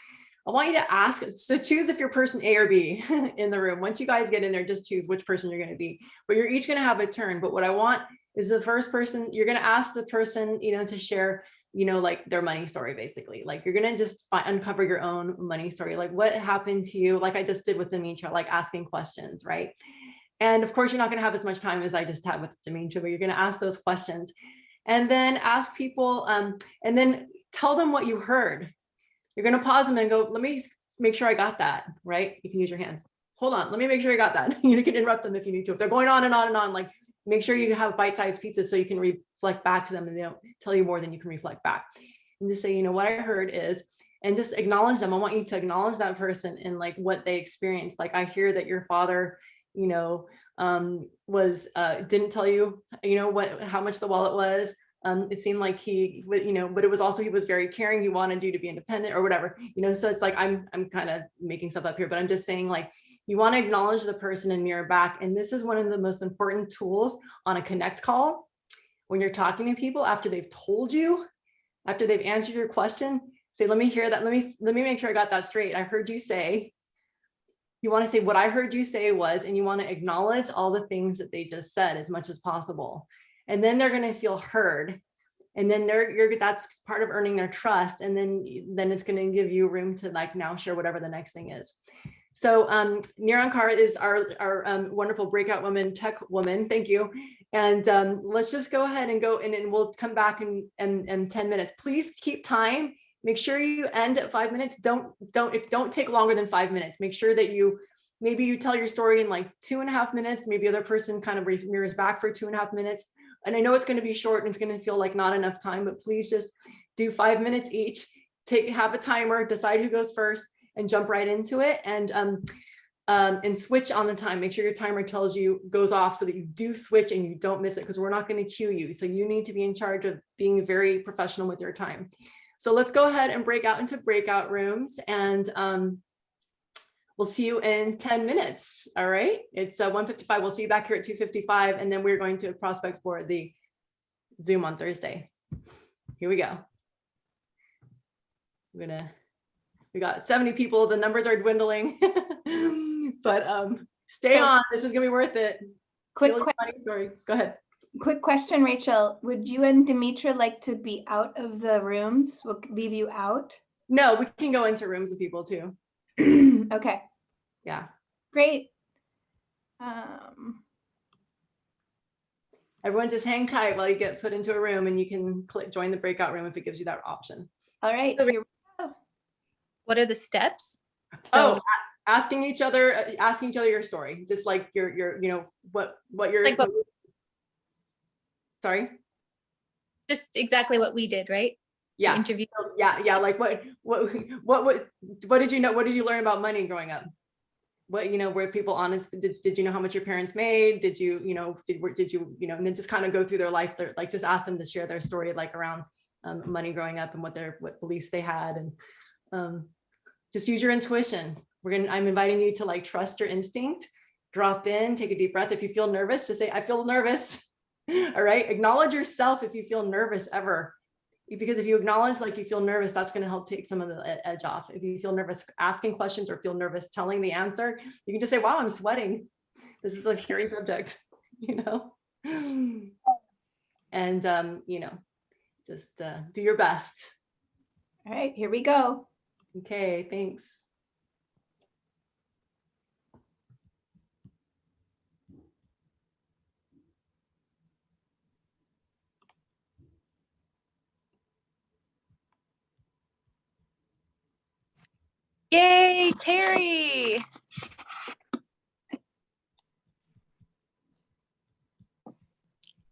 [SPEAKER 2] I want you to ask, so choose if you're person A or B in the room. Once you guys get in there, just choose which person you're going to be, but you're each going to have a turn. But what I want is the first person, you're going to ask the person, to share, like their money story, basically. Like you're going to just uncover your own money story. Like what happened to you? Like I just did with Demetra, like asking questions, right? And of course, you're not going to have as much time as I just had with Demetra, but you're going to ask those questions and then ask people, and then tell them what you heard. You're going to pause them and go, let me make sure I got that, right? You can use your hands. Hold on, let me make sure I got that. You can interrupt them if you need to. If they're going on and on and on, like make sure you have bite-sized pieces so you can reflect back to them and they don't tell you more than you can reflect back. And just say, what I heard is, and just acknowledge them. I want you to acknowledge that person and like what they experienced. Like I hear that your father, didn't tell you, how much the wallet was. It seemed like he, but it was also, he was very caring. He wanted you to be independent or whatever, so it's like, I'm kind of making stuff up here, but I'm just saying like, you want to acknowledge the person and mirror back. And this is one of the most important tools on a connect call. When you're talking to people after they've told you, after they've answered your question, say, let me hear that. Let me make sure I got that straight. I heard you say, you want to say what I heard you say was, and you want to acknowledge all the things that they just said as much as possible. And then they're going to feel heard. And then that's part of earning their trust. And then it's going to give you room to like now share whatever the next thing is. So Niran Kaur is our wonderful breakout woman, tech woman. Thank you. And let's just go ahead and go and then we'll come back in 10 minutes. Please keep time. Make sure you end at 5 minutes. Don't take longer than 5 minutes. Make sure that maybe you tell your story in like 2.5 minutes. Maybe the other person kind of mirrors back for 2.5 minutes. And I know it's going to be short and it's going to feel like not enough time, but please just do 5 minutes each. Have a timer, decide who goes first, and jump right into it. And switch on the time. Make sure your timer goes off so that you do switch and you don't miss it, because we're not going to cue you. So you need to be in charge of being very professional with your time. So let's go ahead and break out into breakout rooms, and we'll see you in 10 minutes. All right. It's 1:55. We'll see you back here at 2:55. And then we're going to prospect for the Zoom on Thursday. Here we go. We got 70 people. The numbers are dwindling, but stay on. This is going to be worth it.
[SPEAKER 1] Quick
[SPEAKER 2] funny story. Go ahead.
[SPEAKER 1] Quick question, Rachel. Would you and Demetra like to be out of the rooms? We'll leave you out.
[SPEAKER 2] No, we can go into rooms with people too.
[SPEAKER 1] Okay.
[SPEAKER 2] Yeah.
[SPEAKER 1] Great.
[SPEAKER 2] Everyone just hang tight while you get put into a room, and you can join the breakout room if it gives you that option.
[SPEAKER 1] All right. Here we go.
[SPEAKER 3] What are the steps?
[SPEAKER 2] So, asking each other your story, just like your what you're like. Sorry. Just
[SPEAKER 3] exactly what we did, right?
[SPEAKER 2] Yeah.
[SPEAKER 3] The interview.
[SPEAKER 2] Yeah. Like what did you know? What did you learn about money growing up? What, were people honest? Did you know how much your parents made? Did you, did you, and then just kind of go through their life, like just ask them to share their story, like around money growing up and what beliefs they had, and just use your intuition. I'm inviting you to like trust your instinct, drop in, take a deep breath. If you feel nervous, just say, I feel nervous. All right. Acknowledge yourself if you feel nervous ever. Because if you acknowledge like you feel nervous, that's going to help take some of the edge off. If you feel nervous asking questions or feel nervous telling the answer, you can just say, wow, I'm sweating. This is a scary subject, and, just do your best.
[SPEAKER 1] All right, here we go.
[SPEAKER 2] Okay, thanks.
[SPEAKER 3] Yay, Terry.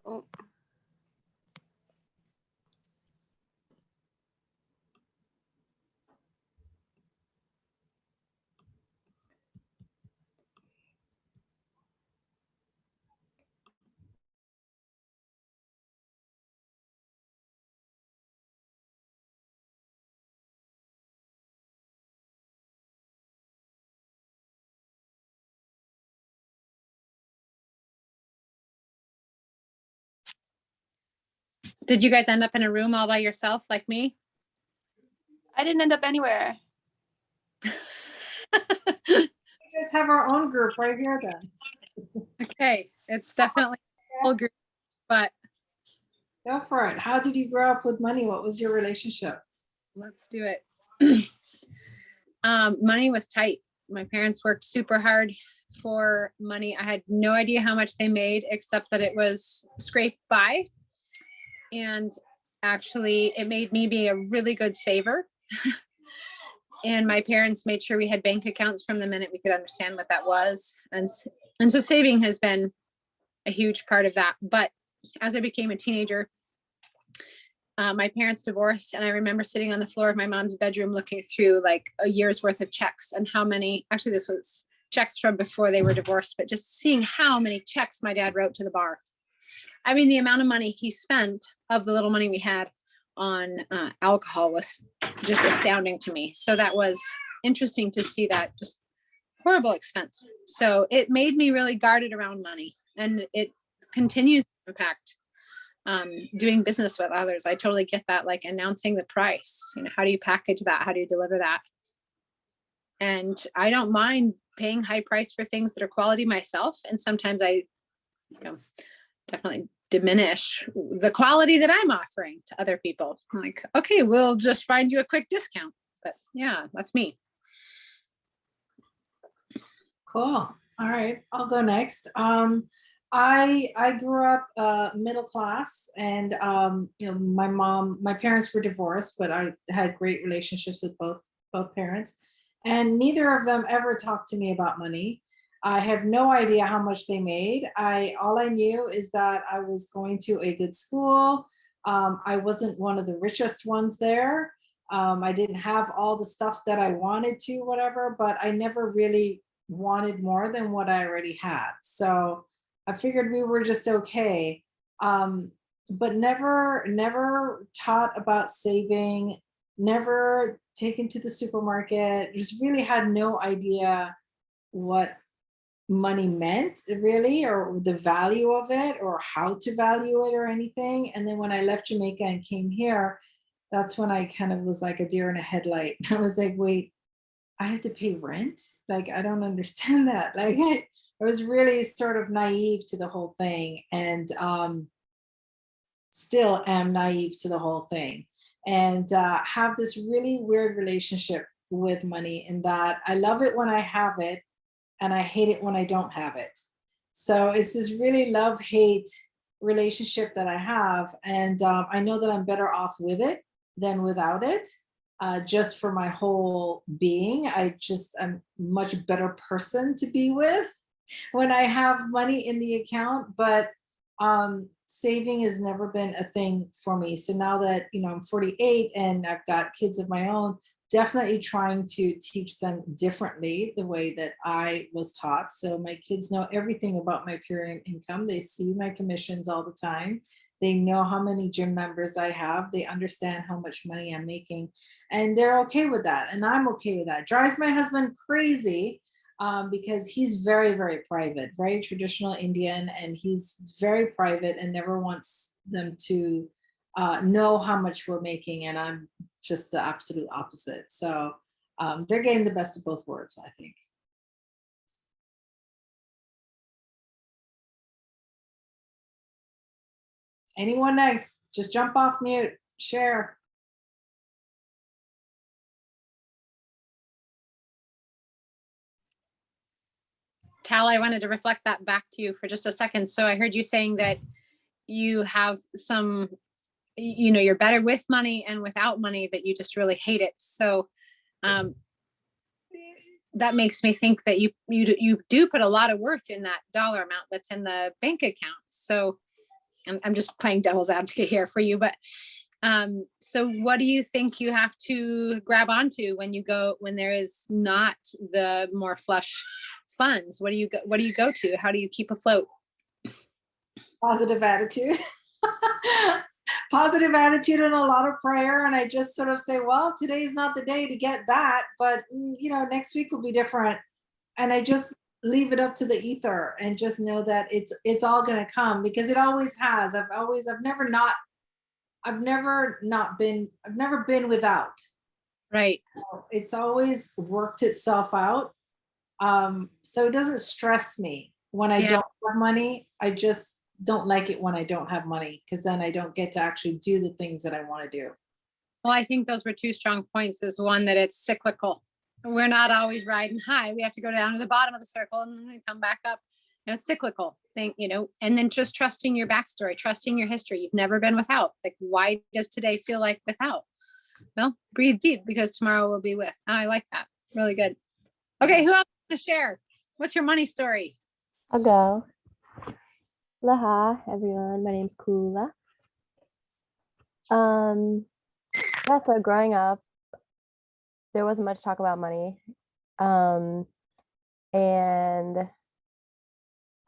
[SPEAKER 3] Oh.
[SPEAKER 4] Did you guys end up in a room all by yourself like me?
[SPEAKER 5] I didn't end up anywhere.
[SPEAKER 6] We just have our own group right here then.
[SPEAKER 4] Okay, it's definitely a whole group, but
[SPEAKER 6] Go for it. How did you grow up with money? What was your relationship?
[SPEAKER 4] let's do it. Money was tight. My parents worked super hard for money. I had no idea how much they made, except that it was scraped by. And actually, it made me be a really good saver. And my parents made sure we had bank accounts from the minute we could understand what that was. And so saving has been a huge part of that. But as I became a teenager, my parents divorced, and I remember sitting on the floor of my mom's bedroom looking through like a year's worth of checks and how many, actually this was checks from before they were divorced, but just seeing how many checks my dad wrote to the bar. I mean, the amount of money he spent of the little money we had on alcohol was just astounding to me. So that was interesting to see that just horrible expense. So it made me really guarded around money, and it continues to impact doing business with others. I totally get that, like announcing the price, you know, how do you package that? How do you deliver that? And I don't mind paying high price for things that are quality myself. And sometimes I, you know, definitely diminish the quality that I'm offering to other people. I'm like, okay, we'll just find you a quick discount. But yeah, that's me.
[SPEAKER 6] Cool. All right, I'll go next. I grew up middle class, and you know, my parents were divorced, but I had great relationships with both parents, and neither of them ever talked to me about money. I have no idea how much they made. All I knew is that I was going to a good school. I wasn't one of the richest ones there. I didn't have all the stuff that I wanted to, whatever, but I never really wanted more than what I already had. So I figured we were just okay. But never taught about saving, never taken to the supermarket, just really had no idea what money meant really, or the value of it, or how to value it or anything. And then when I left Jamaica and came here, that's when I kind of was like a deer in a headlight. I was like, wait, I have to pay rent? Like, I don't understand that. Like, I was really sort of naive to the whole thing, and still am naive to the whole thing, and have this really weird relationship with money, in that I love it when I have it, and I hate it when I don't have it. So it's this really love-hate relationship that I have, and I know that I'm better off with it than without it. Just for my whole being, I'm much better person to be with when I have money in the account. But saving has never been a thing for me. So now that, you know, I'm 48 and I've got kids of my own, definitely trying to teach them differently the way that I was taught. So my kids know everything about my period income. They see my commissions all the time. They know how many gym members I have. They understand how much money I'm making, and they're okay with that. And I'm okay with that. Drives my husband crazy because he's very, very private, very traditional Indian, and he's very private and never wants them to know how much we're making. And I'm just the absolute opposite. So they're getting the best of both worlds, I think. Anyone next? Just jump off mute, share.
[SPEAKER 4] Tal, I wanted to reflect that back to you for just a second. So I heard you saying that you have some, you know, you're better with money and without money, that you just really hate it. So that makes me think that you do put a lot of worth in that dollar amount that's in the bank account. So I'm just playing devil's advocate here for you, but so what do you think you have to grab onto when there is not the more flush funds? What do you go to? How do you keep afloat?
[SPEAKER 6] Positive attitude. Positive attitude and a lot of prayer. And I just sort of say, well, today's not the day to get that, but you know, next week will be different. And I just leave it up to the ether and just know that it's all going to come, because it always has. I've never not I've never been without.
[SPEAKER 4] Right.
[SPEAKER 6] It's always worked itself out. So it doesn't stress me when I
[SPEAKER 4] Yeah.
[SPEAKER 6] don't have money. I just don't like it when I don't have money, because then I don't get to actually do the things that I want to do.
[SPEAKER 4] Well, I think those were two strong points. Is one, that it's cyclical. We're not always riding high. We have to go down to the bottom of the circle and then we come back up. It's cyclical thing, and then just trusting your backstory, trusting your history. You've never been without. Like, why does today feel like without? Well, breathe deep, because tomorrow will be with. Oh, I like that. Really good. Okay, who else wants to share? What's your money story?
[SPEAKER 7] I'll go. Aloha, everyone. My name's Kula. Yeah, so growing up, there wasn't much talk about money. And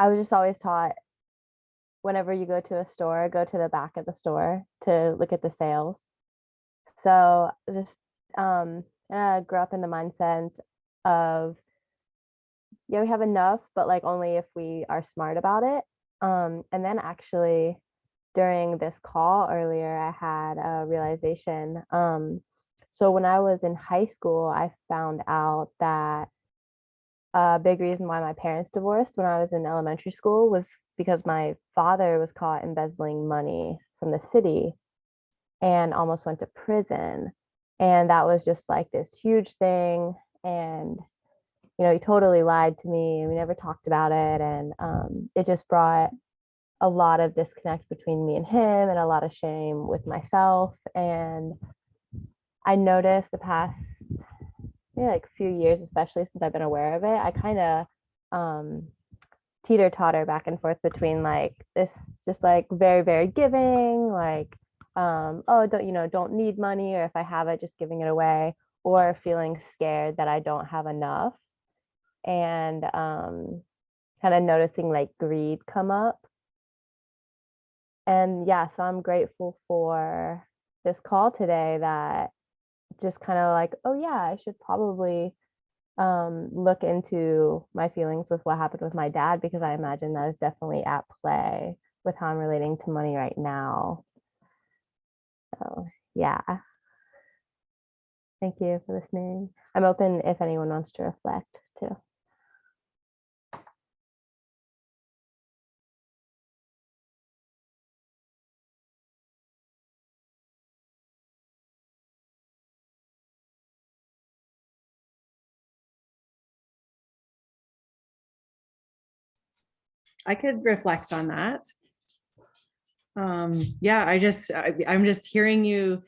[SPEAKER 7] I was just always taught, whenever you go to a store, go to the back of the store to look at the sales. So just I grew up in the mindset of, yeah, we have enough, but like only if we are smart about it. And then actually during this call earlier, I had a realization. So when I was in high school, I found out that a big reason why my parents divorced when I was in elementary school was because my father was caught embezzling money from the city and almost went to prison. And that was just like this huge thing. And, he totally lied to me, and we never talked about it. And it just brought a lot of disconnect between me and him, and a lot of shame with myself. And I noticed the past like few years, especially since I've been aware of it, I kind of teeter-totter back and forth between like this just like very, very giving, like oh, don't need money, or if I have it, just giving it away, or feeling scared that I don't have enough, and kind of noticing like greed come up. And yeah, so I'm grateful for this call today, that just kind of like, oh yeah, I should probably look into my feelings with what happened with my dad, because I imagine that is definitely at play with how I'm relating to money right now. So yeah. Thank you for listening. I'm open if anyone wants to reflect too.
[SPEAKER 8] I could reflect on that. Yeah, I'm just hearing you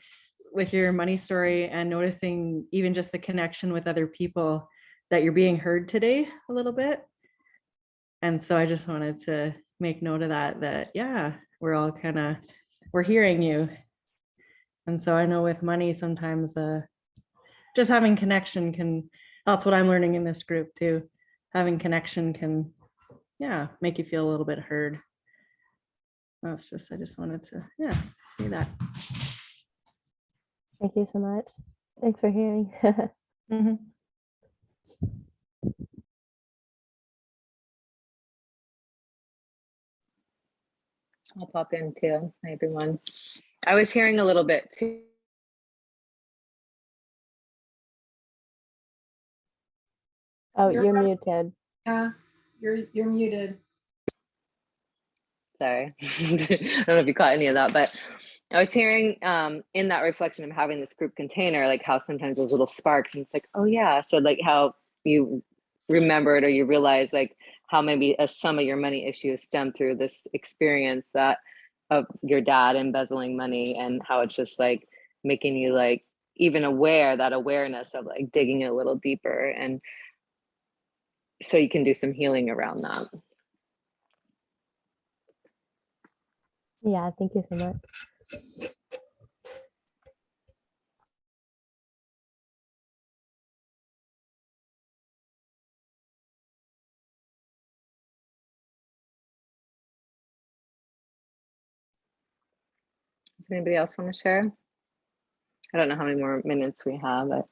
[SPEAKER 8] with your money story and noticing even just the connection with other people, that you're being heard today a little bit. And so I just wanted to make note of that yeah, we're all we're hearing you. And so I know with money, sometimes just having connection that's what I'm learning in this group too. Having connection can, yeah, make you feel a little bit heard. I just wanted to, yeah, say that.
[SPEAKER 7] Thank you so much. Thanks for hearing.
[SPEAKER 8] Mm-hmm.
[SPEAKER 9] I'll pop in too. Hi, everyone. I was hearing a little bit too.
[SPEAKER 7] Oh, you're muted.
[SPEAKER 6] You're muted.
[SPEAKER 9] Sorry. I don't know if you caught any of that, but I was hearing in that reflection of having this group container, like how sometimes those little sparks, and it's like, oh yeah. So like how you remembered, or you realize like how maybe some of your money issues stem through this experience that of your dad embezzling money, and how it's just like making you like even aware, that awareness of like digging a little deeper, and so you can do some healing around that.
[SPEAKER 7] Yeah, thank you so much.
[SPEAKER 9] Does anybody else want to share? I don't know how many more minutes we have, but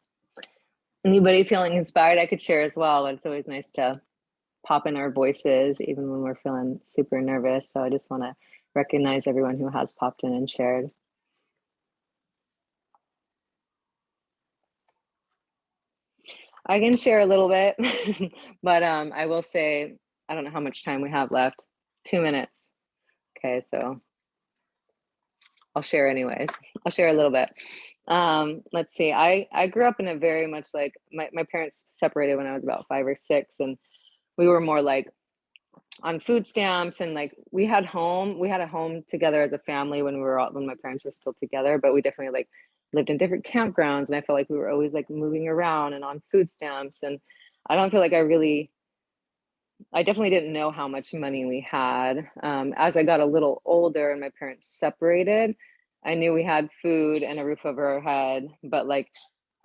[SPEAKER 9] anybody feeling inspired, I could share as well. But it's always nice to pop in our voices, even when we're feeling super nervous. So I just want to recognize everyone who has popped in and shared. I can share a little bit, but I will say, I don't know how much time we have left. 2 minutes. Okay, so I'll share anyways. I'll share a little bit. Let's see. I grew up in a very much like my parents separated when I was about 5 or 6, and we were more like on food stamps, and like we had a home together as a family when my parents were still together, but we definitely like lived in different campgrounds, and I felt like we were always like moving around and on food stamps, and I don't feel like I definitely didn't know how much money we had. As I got a little older and my parents separated, I knew we had food and a roof over our head, but like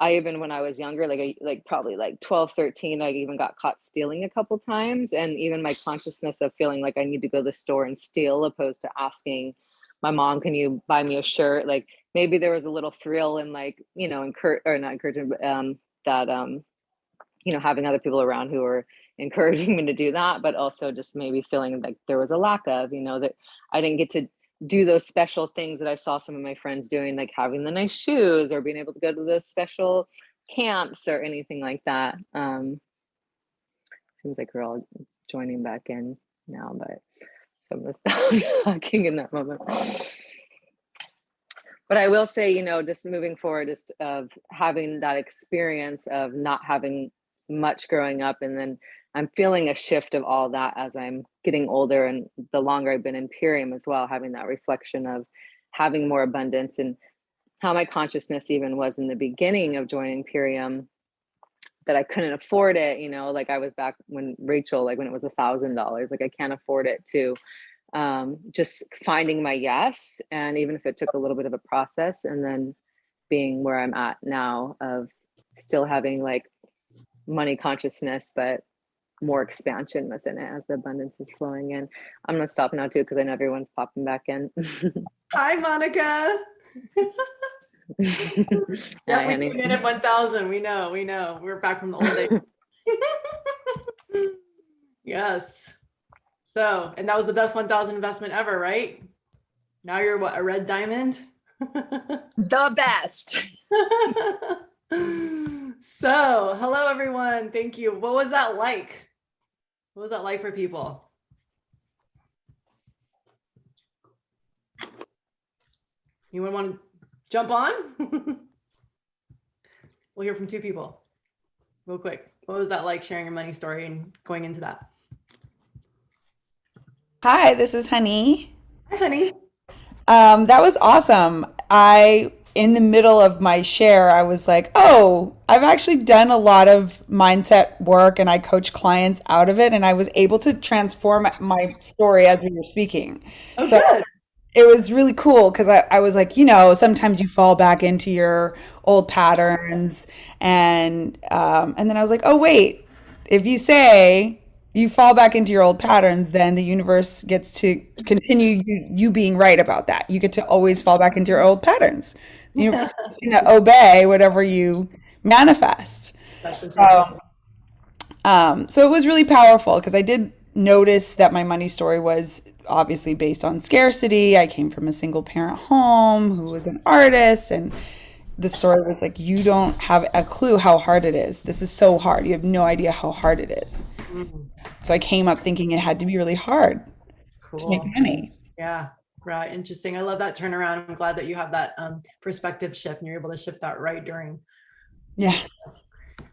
[SPEAKER 9] even when I was younger, like probably like 12, 13, I even got caught stealing a couple times. And even my consciousness of feeling like I need to go to the store and steal, opposed to asking my mom, can you buy me a shirt? Like maybe there was a little thrill in like, not encouraging, but having other people around who were encouraging me to do that, but also just maybe feeling like there was a lack of, that I didn't get to do those special things that I saw some of my friends doing, like having the nice shoes or being able to go to those special camps or anything like that. Seems like we're all joining back in now, but some of the stuff talking in that moment. But I will say, just moving forward, just of having that experience of not having much growing up, and then I'm feeling a shift of all that as I'm getting older, and the longer I've been in Purium as well, having that reflection of having more abundance, and how my consciousness even was in the beginning of joining Purium, that I couldn't afford it, like I was back when Rachel, like when it was $1,000, like I can't afford it to just finding my yes. And even if it took a little bit of a process, and then being where I'm at now of still having like money consciousness, but more expansion within it as the abundance is flowing in. I'm gonna stop now too, because I know everyone's popping back in.
[SPEAKER 2] Hi, Monica.
[SPEAKER 9] Hi,
[SPEAKER 2] We
[SPEAKER 9] honey.
[SPEAKER 2] came in at 1,000. We know. We're back from the old days. Yes. So, and that was the best 1,000 investment ever, right? Now you're what, a red diamond?
[SPEAKER 10] The best.
[SPEAKER 2] So, hello everyone. Thank you. What was that like? What was that like for people? Anyone want to jump on? We'll hear from 2 people real quick. What was that like, sharing your money story and going into that?
[SPEAKER 11] Hi, this is Honey.
[SPEAKER 2] Hi, Honey.
[SPEAKER 11] That was awesome. In the middle of my share, I was like, oh, I've actually done a lot of mindset work and I coach clients out of it. And I was able to transform my story as we were speaking.
[SPEAKER 2] Oh,
[SPEAKER 11] so
[SPEAKER 2] good.
[SPEAKER 11] it was really cool because I was like, sometimes you fall back into your old patterns. And then I was like, oh, wait, if you say you fall back into your old patterns, then the universe gets to continue you being right about that. You get to always fall back into your old patterns. The universe is going to obey whatever you manifest. So it was really powerful because I did notice that my money story was obviously based on scarcity. I came from a single parent home who was an artist, and the story was like, you don't have a clue how hard it is. This is so hard. You have no idea how hard it is. So I came up thinking it had to be really hard to make money.
[SPEAKER 2] Yeah. Right. Interesting. I love that turnaround. I'm glad that you have that perspective shift and you're able to shift that right during.
[SPEAKER 11] Yeah.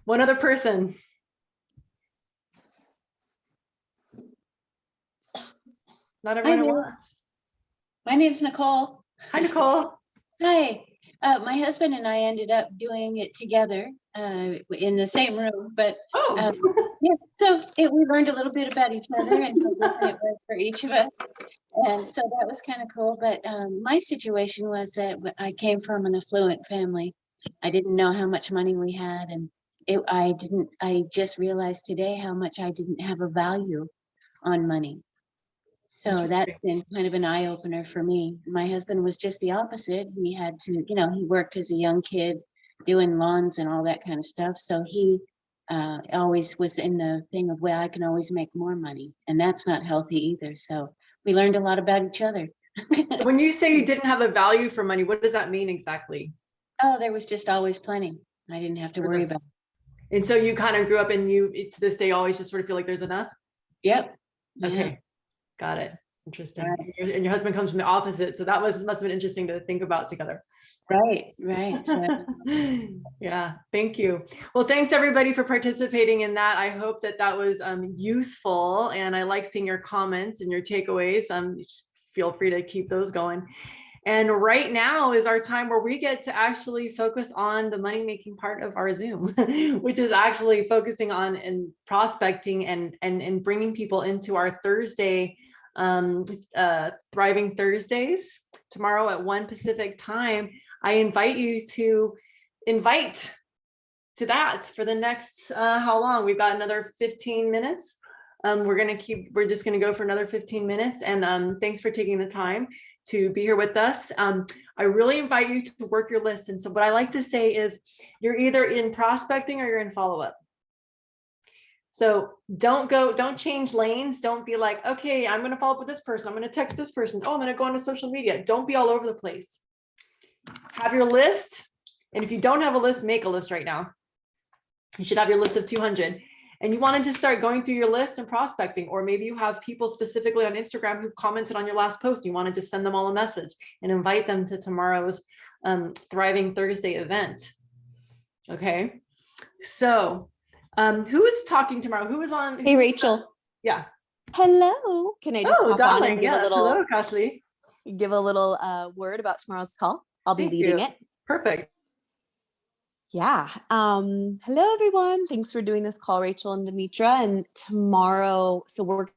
[SPEAKER 2] One other person. Not everyone at once.
[SPEAKER 12] My name's Nicole.
[SPEAKER 2] Hi, Nicole.
[SPEAKER 12] Hi. My husband and I ended up doing it together in the same room, but yeah, so we learned a little bit about each other and how different it was for each of us. And so that was kind of cool. But my situation was that I came from an affluent family. I didn't know how much money we had. And I just realized today how much I didn't have a value on money. So that's been kind of an eye opener for me. My husband was just the opposite. He had to, he worked as a young kid doing lawns and all that kind of stuff. So he always was in the thing of, well, I can always make more money. And that's not healthy either. So we learned a lot about each other.
[SPEAKER 2] When you say you didn't have a value for money, what does that mean exactly?
[SPEAKER 12] Oh, there was just always plenty. I didn't have to worry about it.
[SPEAKER 2] And so you kind of grew up and you, to this day, always just sort of feel like there's enough?
[SPEAKER 12] Yep.
[SPEAKER 2] Okay, got it. Interesting. And your husband comes from the opposite. So that must have been interesting to think about together.
[SPEAKER 12] Right, right. So,
[SPEAKER 2] yeah, thank you. Well, thanks everybody for participating in that. I hope that that was useful, and I like seeing your comments and your takeaways. Feel free to keep those going. And right now is our time where we get to actually focus on the money-making part of our Zoom, which is actually focusing on and prospecting and bringing people into our Thursday, Thriving Thursdays, tomorrow at 1 Pacific time. I invite you to invite to that for the next, how long? We've got another 15 minutes. We're just gonna go for another 15 minutes. And thanks for taking the time to be here with us. I really invite you to work your list. And so what I like to say is you're either in prospecting or you're in follow-up. So don't change lanes. Don't be like, okay, I'm going to follow up with this person. I'm going to text this person. Oh, I'm going to go onto social media. Don't be all over the place. Have your list. And if you don't have a list, make a list right now. You should have your list of 200. And you want to just start going through your list and prospecting, or maybe you have people specifically on Instagram who commented on your last post. You want to just send them all a message and invite them to tomorrow's Thriving Thursday event. Okay, so who is talking tomorrow? Who is on?
[SPEAKER 13] Hey, Rachel.
[SPEAKER 2] Yeah.
[SPEAKER 13] Hello. Can I just pop on and give a little?
[SPEAKER 2] Hello, Kashli.
[SPEAKER 13] Give a little word about tomorrow's call. I'll be leading it.
[SPEAKER 2] Perfect.
[SPEAKER 13] Yeah. Hello, everyone. Thanks for doing this call, Rachel and Demetra. And tomorrow, so we're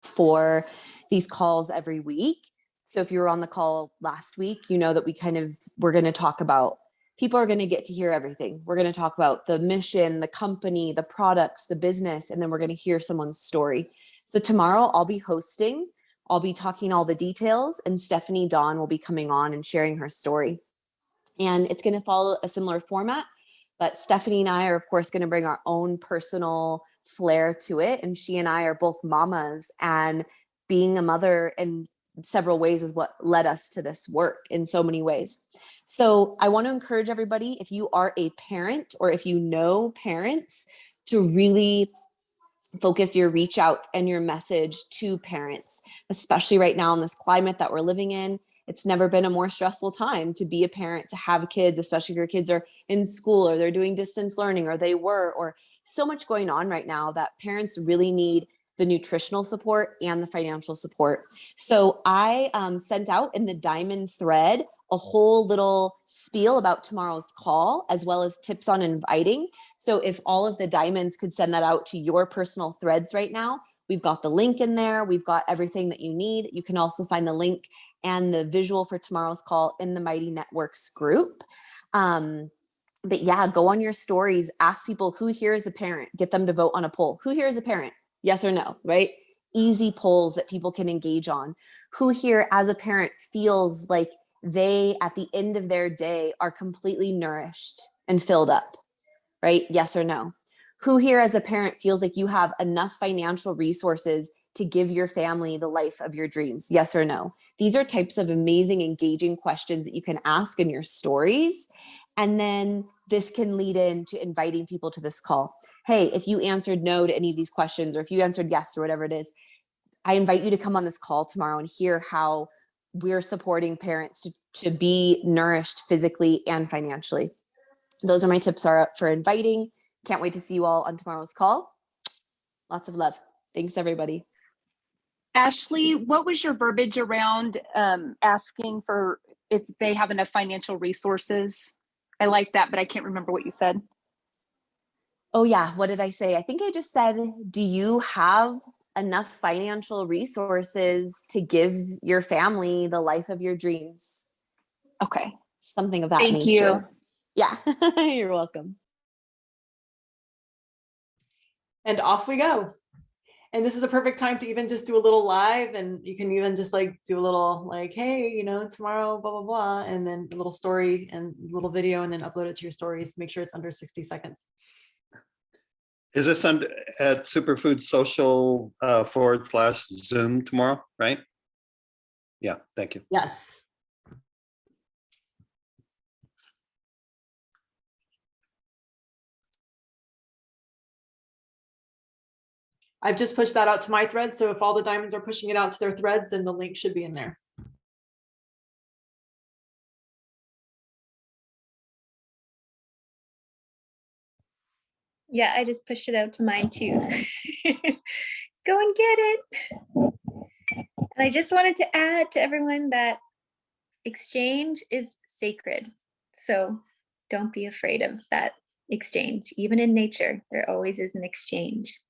[SPEAKER 13] for these calls every week. So if you were on the call last week, you know that we're going to talk about, people are going to get to hear everything. We're going to talk about the mission, the company, the products, the business, and then we're going to hear someone's story. So tomorrow I'll be hosting, I'll be talking all the details, and Stephanie Dawn will be coming on and sharing her story. And it's going to follow a similar format, but Stephanie and I are, of course, going to bring our own personal flair to it. And she and I are both mamas, and being a mother in several ways is what led us to this work in so many ways. So I want to encourage everybody, if you are a parent or if you know parents, to really focus your reach outs and your message to parents, especially right now in this climate that we're living in. It's never been a more stressful time to be a parent, to have kids, especially if your kids are in school or they're doing distance learning or they were, or so much going on right now that parents really need the nutritional support and the financial support. So I sent out in the diamond thread a whole little spiel about tomorrow's call, as well as tips on inviting. So if all of the diamonds could send that out to your personal threads right now, we've got the link in there. We've got everything that you need. You can also find the link and the visual for tomorrow's call in the Mighty Networks group. But yeah, go on your stories, ask people who here is a parent, get them to vote on a poll. Who here is a parent? Yes or no, right? Easy polls that people can engage on. Who here as a parent feels like they, at the end of their day, are completely nourished and filled up, right? Yes or no? Who here as a parent feels like you have enough financial resources to give your family the life of your dreams? Yes or no? These are types of amazing, engaging questions that you can ask in your stories. And then this can lead into inviting people to this call. Hey, if you answered no to any of these questions, or if you answered yes, or whatever it is, I invite you to come on this call tomorrow and hear how we're supporting parents to be nourished physically and financially. Those are my tips for inviting. Can't wait to see you all on tomorrow's call. Lots of love. Thanks, everybody.
[SPEAKER 5] Ashley, what was your verbiage around asking for if they have enough financial resources? I like that, but I can't remember what you said.
[SPEAKER 13] Oh yeah, what did I say? I think I just said, do you have enough financial resources to give your family the life of your dreams?
[SPEAKER 5] Okay.
[SPEAKER 13] Something of that
[SPEAKER 5] Thank
[SPEAKER 13] nature.
[SPEAKER 5] you.
[SPEAKER 13] Yeah, you're welcome.
[SPEAKER 2] And off we go. And this is a perfect time to even just do a little live, and you can even just like do a little like, hey, you know, tomorrow, blah, blah, blah, and then a little story and a little video, and then upload it to your stories. Make sure it's under 60 seconds.
[SPEAKER 14] Is this at Superfood Social /Zoom tomorrow, right? Yeah, thank you.
[SPEAKER 2] Yes. I've just pushed that out to my thread. So if all the diamonds are pushing it out to their threads, then the link should be in there.
[SPEAKER 3] Yeah, I just pushed it out to mine too. Go and get it. And I just wanted to add to everyone that exchange is sacred. So don't be afraid of that exchange. Even in nature, there always is an exchange.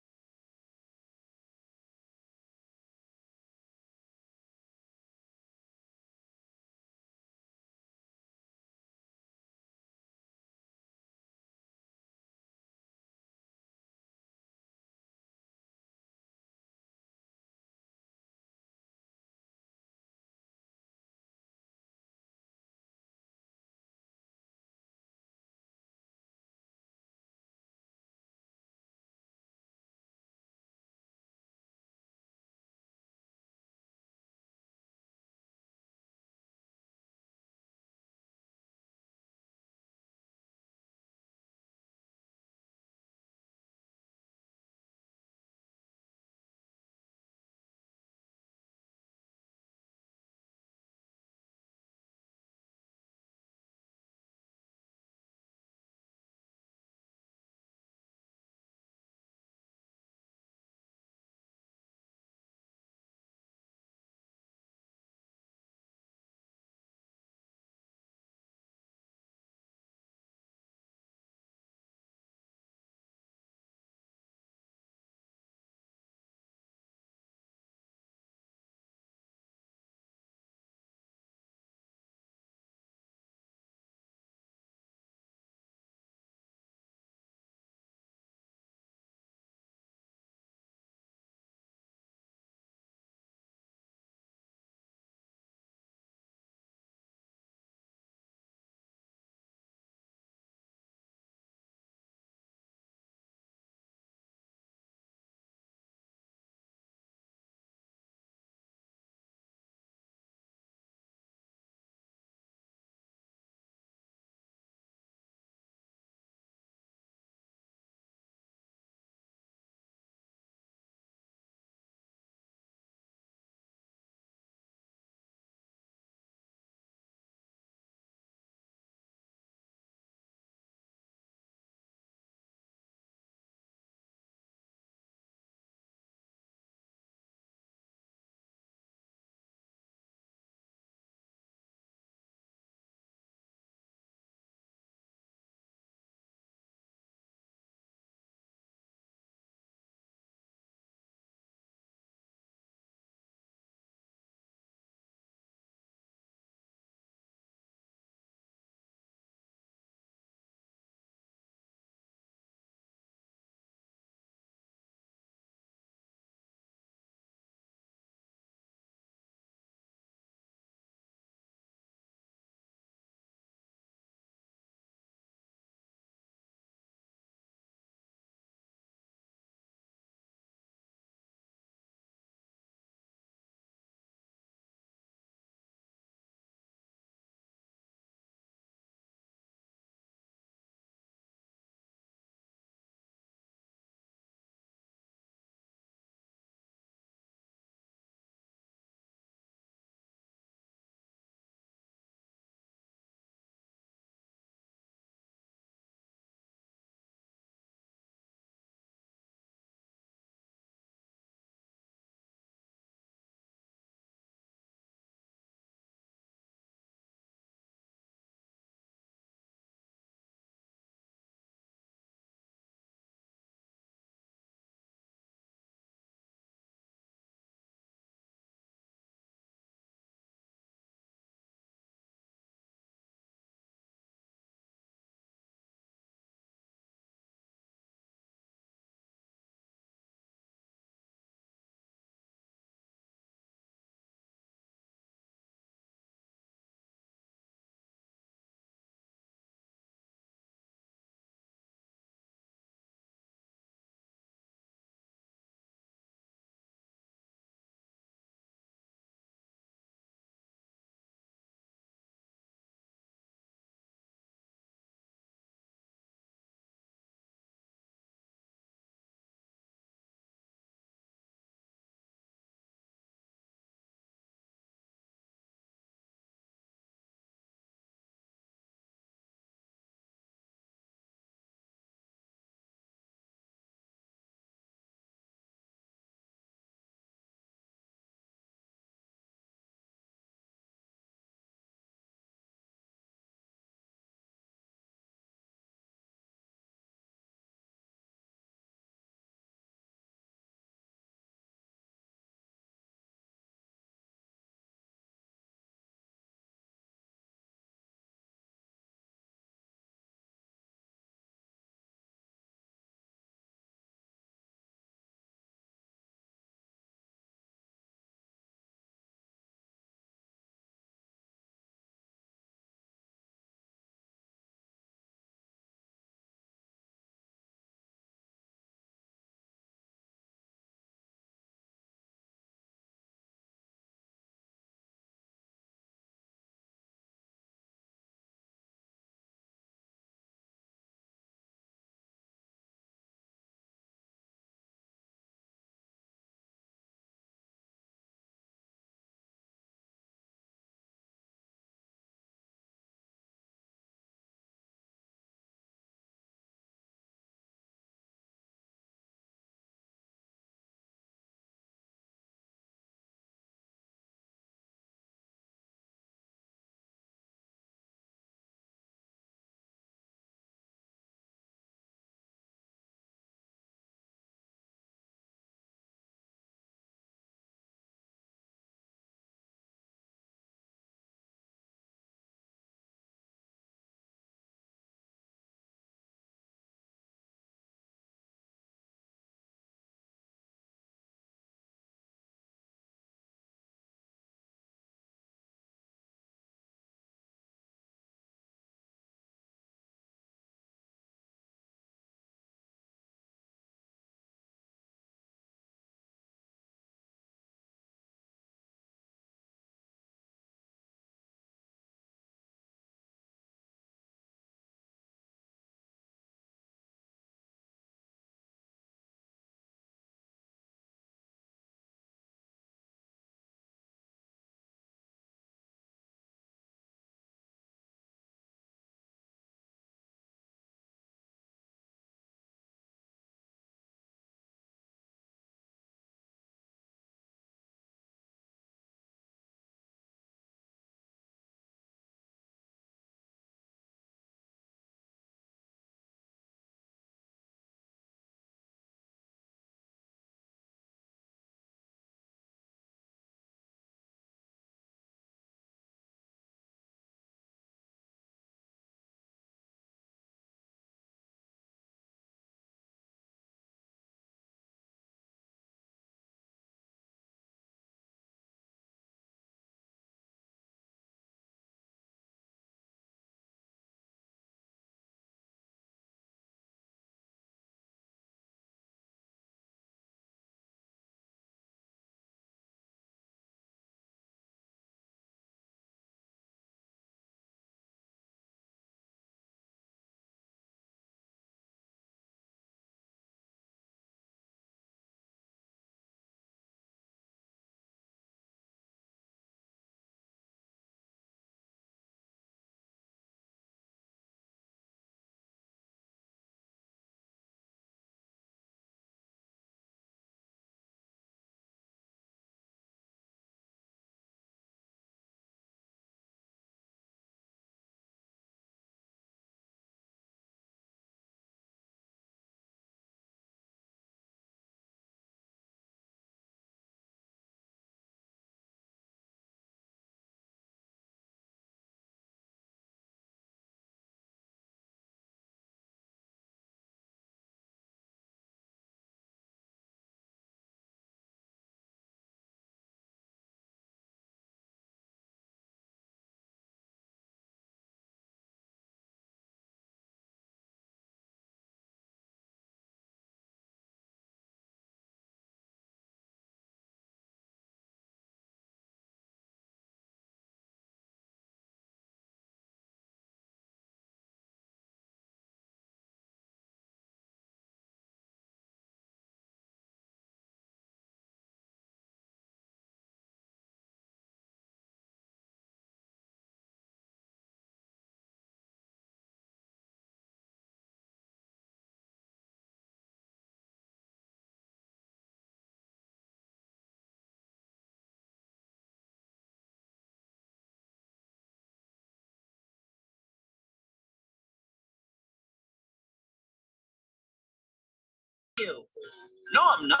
[SPEAKER 15] No, I'm not.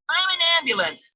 [SPEAKER 15] I'm an ambulance.